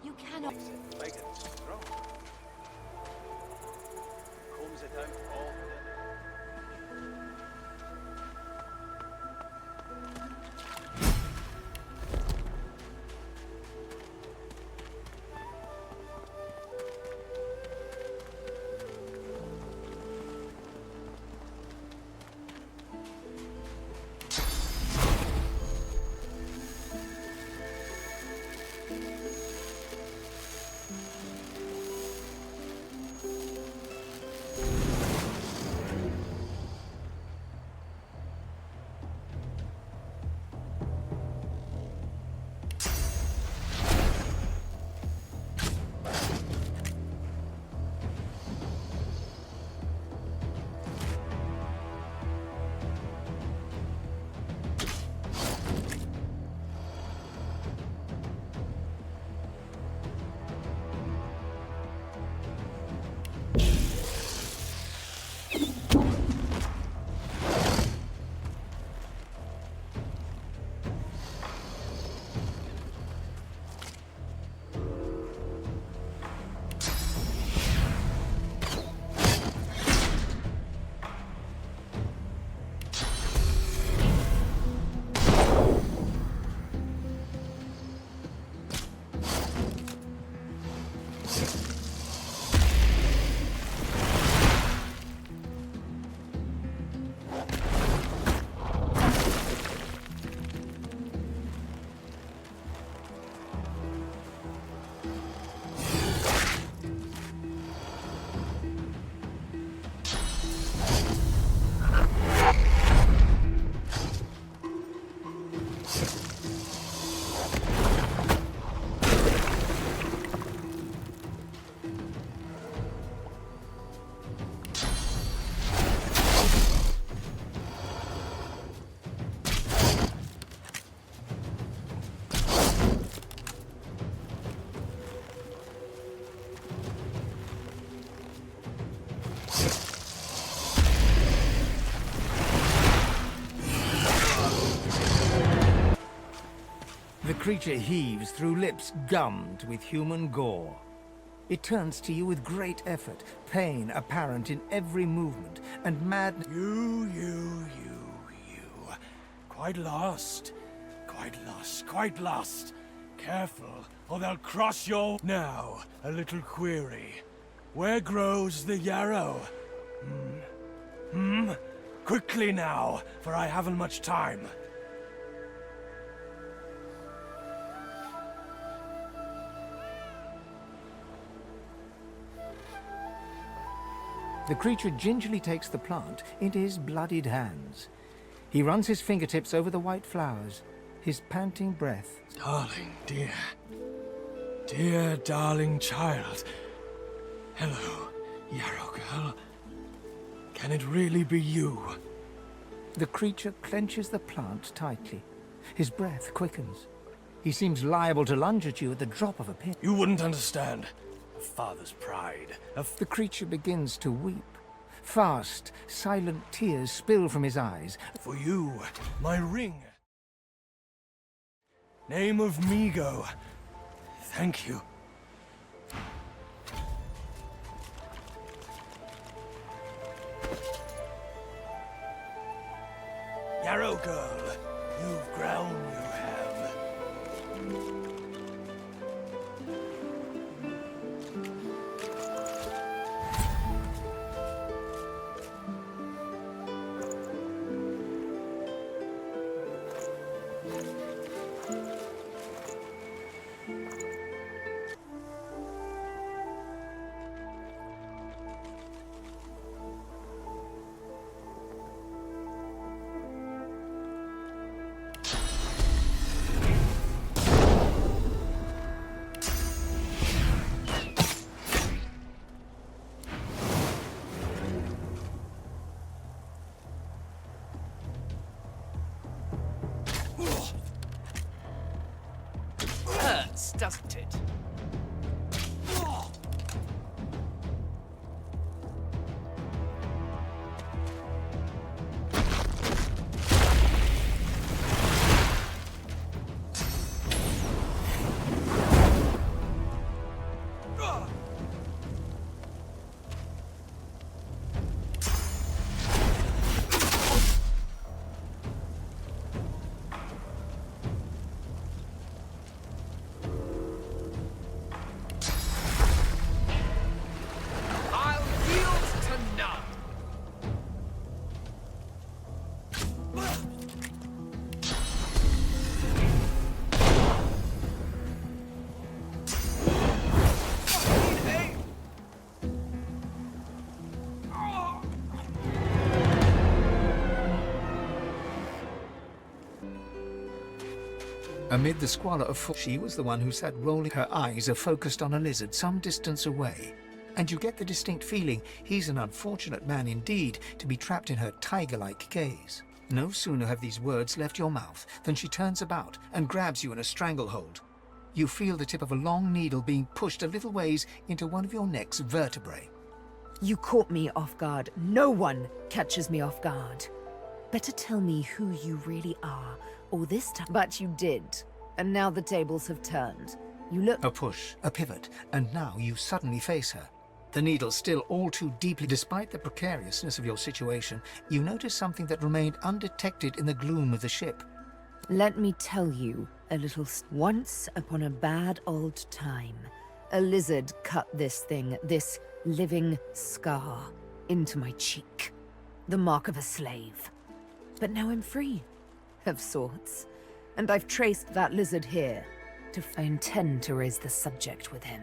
Speaker 22: You cannot.
Speaker 4: creature heaves through lips gummed with human gore. It turns to you with great effort, pain apparent in every movement, and madness.
Speaker 6: You. Quite lost. Quite lost. Careful, or they'll cross your... Now, a little query. Where grows the yarrow? Quickly now, for I haven't much time.
Speaker 4: The creature gingerly takes the plant into his bloodied hands. He runs his fingertips over the white flowers, his panting breath.
Speaker 6: Darling, dear darling child. Hello, yarrow girl. Can it really be you?
Speaker 4: The creature clenches the plant tightly. His breath quickens. He seems liable to lunge at you at the drop of a pin.
Speaker 6: You wouldn't understand. A father's pride.
Speaker 4: The creature begins to weep. Fast, silent tears spill from his eyes.
Speaker 6: For you, my ring. Name of Migo. Thank you. Yarrow girl, you've ground, you have.
Speaker 11: Hurts, doesn't it?
Speaker 4: Amid the squalor of she was the one who sat rolling. Her eyes are focused on a lizard some distance away, and you get the distinct feeling he's an unfortunate man indeed to be trapped in her tiger-like gaze. No sooner have these words left your mouth than she turns about and grabs you in a stranglehold. You feel the tip of a long needle being pushed a little ways into one of your neck's vertebrae.
Speaker 13: You caught me off guard. No one catches me off guard. Better tell me who you really are, or this time. But you did, and now the tables have turned. You look...
Speaker 4: A push, a pivot, and now you suddenly face her. The needle still all too deeply. Despite the precariousness of your situation, you notice something that remained undetected in the gloom of the ship.
Speaker 13: Let me tell you a little... Once upon a bad old time, a lizard cut this thing, this living scar, into my cheek. The mark of a slave. But now I'm free, of sorts. And I've traced that lizard here. I intend to raise the subject with him.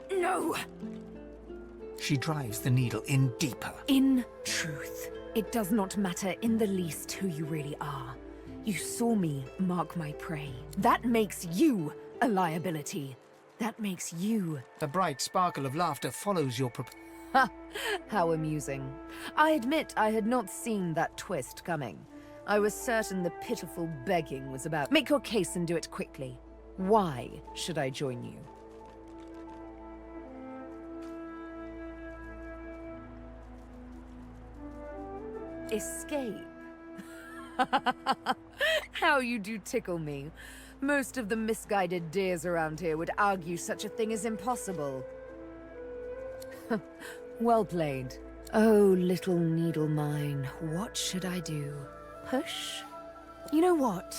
Speaker 13: No!
Speaker 4: She drives the needle in deeper.
Speaker 13: In truth, it does not matter in the least who you really are. You saw me mark my prey. That makes you a liability. That makes you...
Speaker 4: A bright sparkle of laughter follows your...
Speaker 13: Ha! How amusing. I admit I had not seen that twist coming. I was certain the pitiful begging was about... Make your case and do it quickly. Why should I join you? Escape? How you do tickle me. Most of the misguided dears around here would argue such a thing is impossible. Well played. Oh, little needle mine, what should I do? Push? You know what?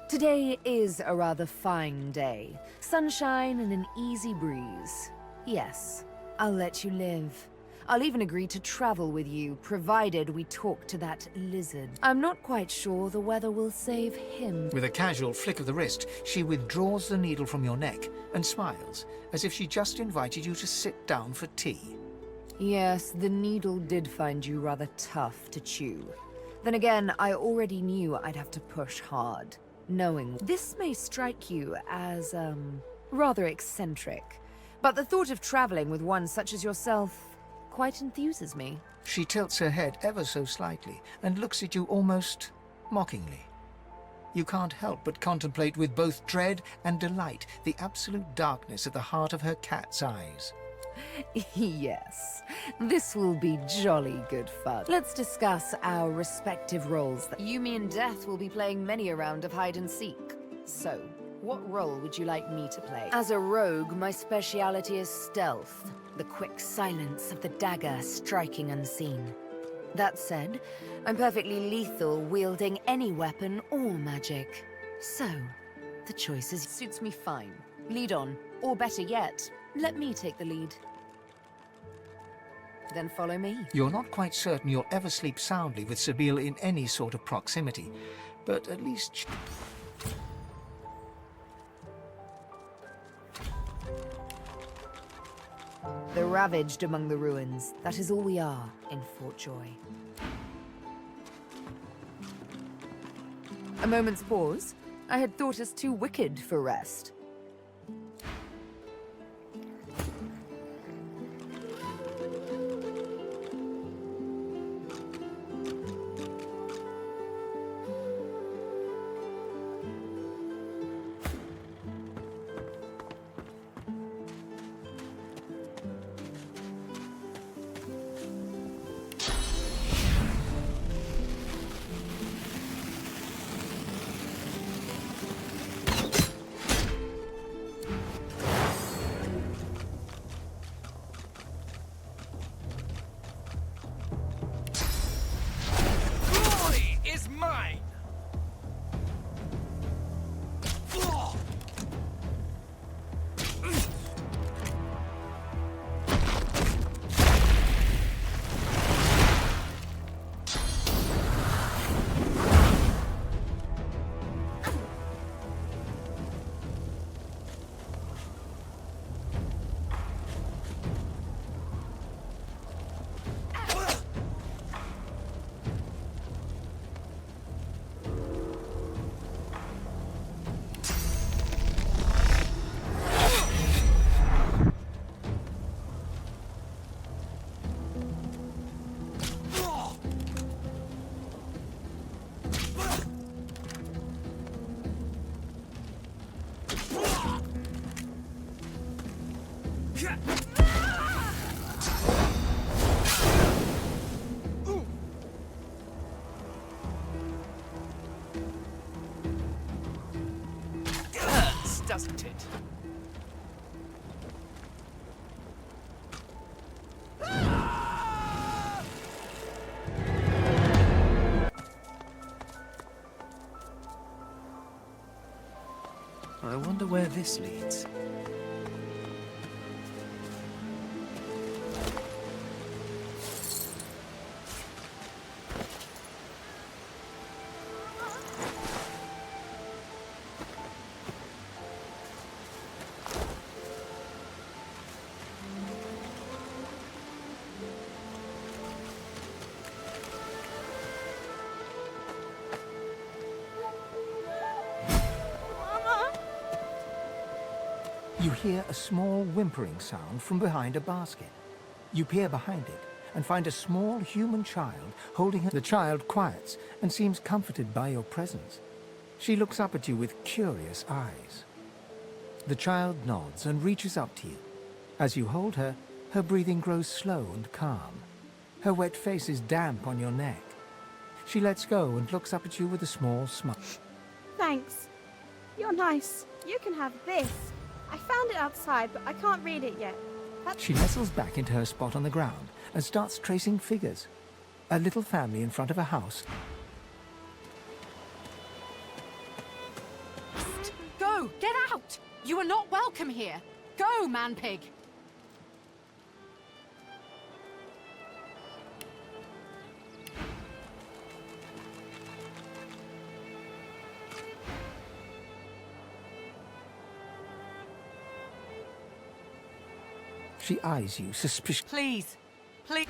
Speaker 13: Today is a rather fine day. Sunshine and an easy breeze. Yes, I'll let you live. I'll even agree to travel with you, provided we talk to that lizard. I'm not quite sure the weather will save him.
Speaker 4: With a casual flick of the wrist, she withdraws the needle from your neck and smiles, as if she just invited you to sit down for tea.
Speaker 13: Yes, the needle did find you rather tough to chew. Then again, I already knew I'd have to push hard, knowing this may strike you as, rather eccentric. But the thought of traveling with one such as yourself quite enthuses me.
Speaker 4: She tilts her head ever so slightly and looks at you almost mockingly. You can't help but contemplate with both dread and delight the absolute darkness at the heart of her cat's eyes.
Speaker 13: Yes, this will be jolly good fun. Let's discuss our respective roles. You, me, and Death will be playing many a round of hide and seek. So, what role would you like me to play? As a rogue, my speciality is stealth, the quick silence of the dagger striking unseen. That said, I'm perfectly lethal wielding any weapon or magic. So, the choice suits me fine. Lead on, or better yet, let me take the lead. Then follow me.
Speaker 4: You're not quite certain you'll ever sleep soundly with Sabine in any sort of proximity, but at least...
Speaker 13: The ravaged among the ruins. That is all we are in Fort Joy. A moment's pause. I had thought us too wicked for rest.
Speaker 11: Doesn't it?
Speaker 3: I wonder where this leads.
Speaker 4: You hear a small whimpering sound from behind a basket. You peer behind it and find a small human child holding her. The child quiets and seems comforted by your presence. She looks up at you with curious eyes. The child nods and reaches up to you. As you hold her, her breathing grows slow and calm. Her wet face is damp on your neck. She lets go and looks up at you with a small smile.
Speaker 7: Thanks. You're nice. You can have this. I found it outside, but I can't read it yet.
Speaker 4: She nestles back into her spot on the ground and starts tracing figures. A little family in front of a house.
Speaker 10: Go! Get out! You are not welcome here! Go, man-pig!
Speaker 4: She eyes you suspiciously.
Speaker 10: Please! Please!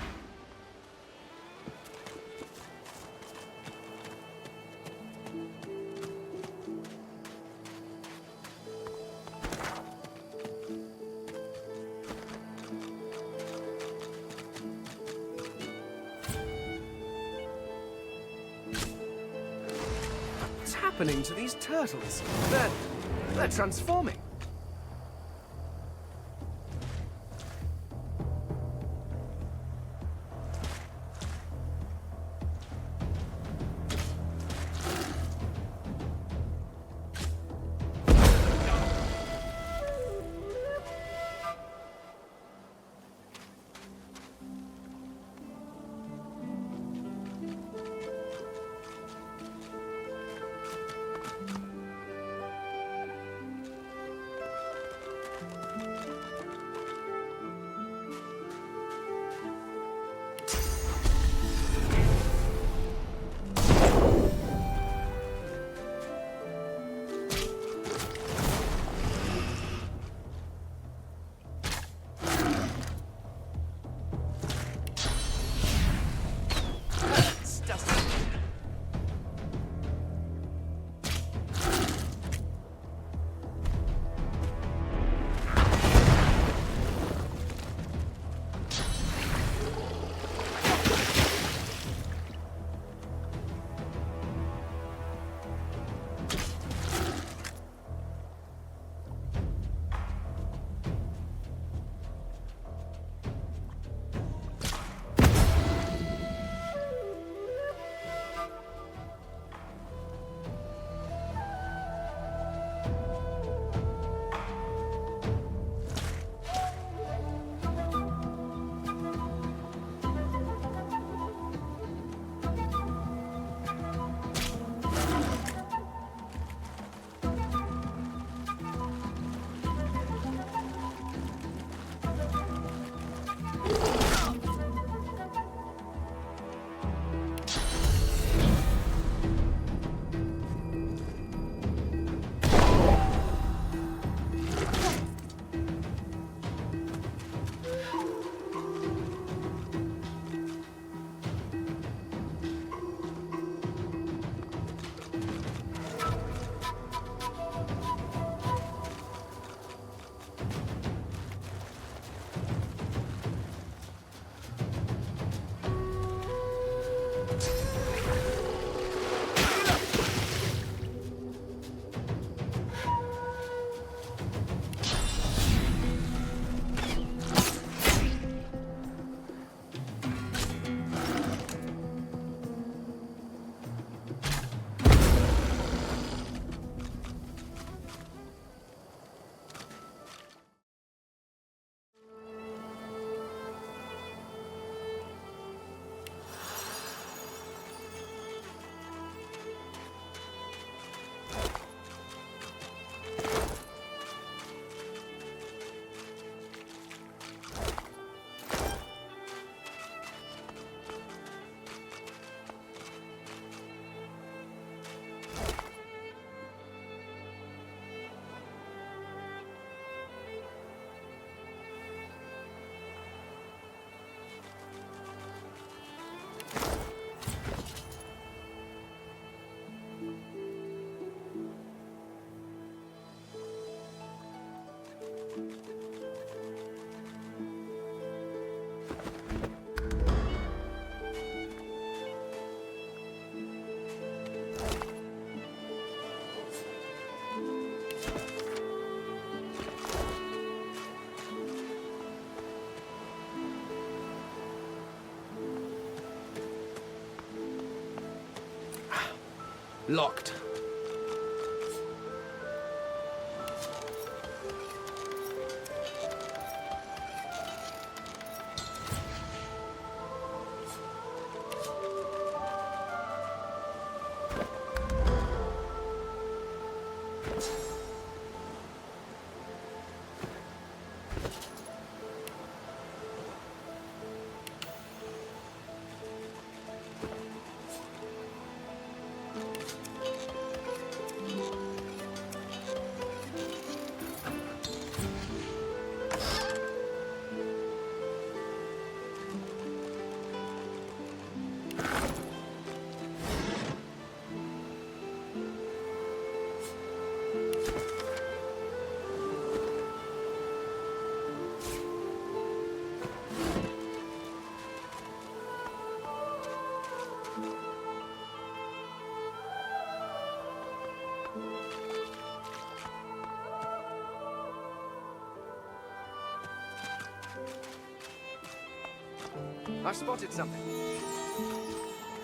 Speaker 3: What's happening to these turtles? They're transforming. Locked. I've spotted something.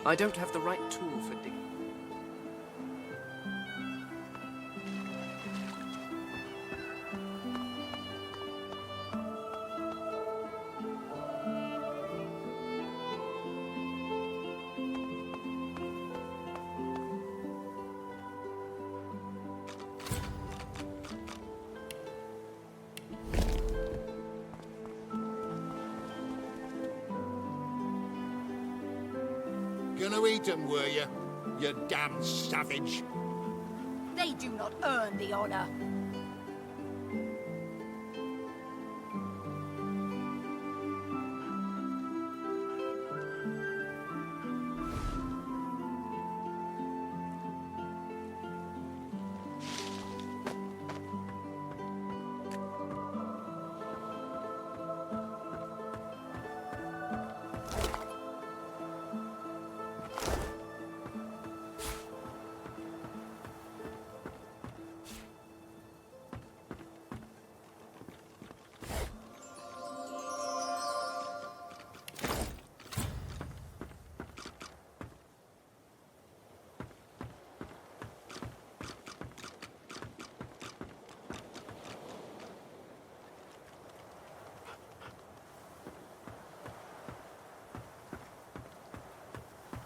Speaker 3: I don't have the right tool for digging.
Speaker 1: Gonna eat 'em, were you? You damn savage.
Speaker 22: They do not earn the honor.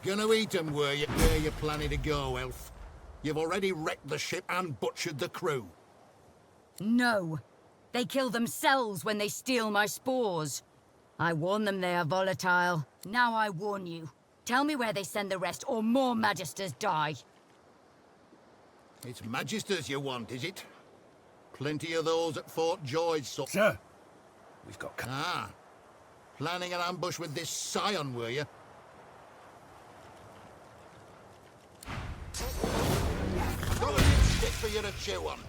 Speaker 1: Gonna eat 'em, were you? Where you planning to go, elf? You've already wrecked the ship and butchered the crew.
Speaker 14: No. They kill themselves when they steal my spores. I warn them they are volatile. Now I warn you. Tell me where they send the rest, or more Magisters die.
Speaker 1: It's Magisters you want, is it? Plenty of those at Fort George, so...
Speaker 6: Sir, we've got...
Speaker 1: Ah. Planning an ambush with this scion, were you? Got a big stick for you to chew on.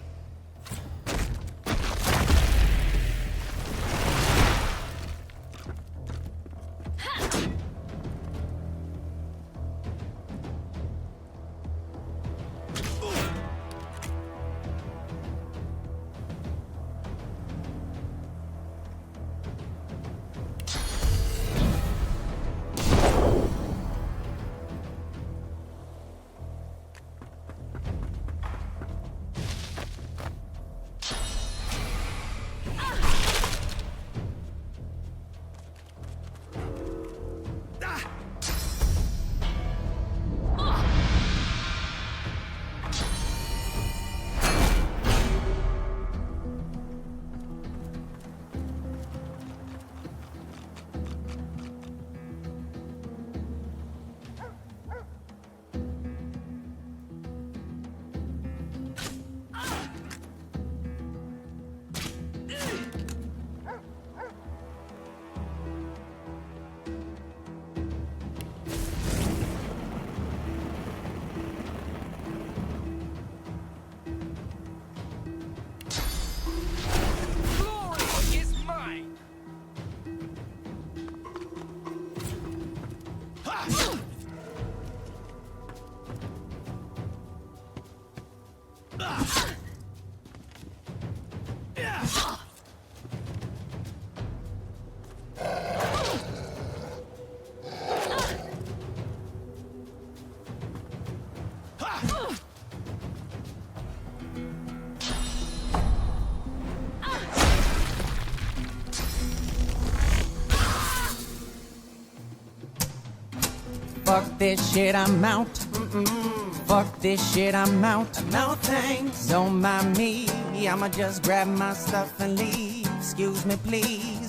Speaker 5: Fuck this shit, I'm out. Fuck this shit, I'm out. No thanks. Don't mind me, I'ma just grab my stuff and leave. Excuse me, please.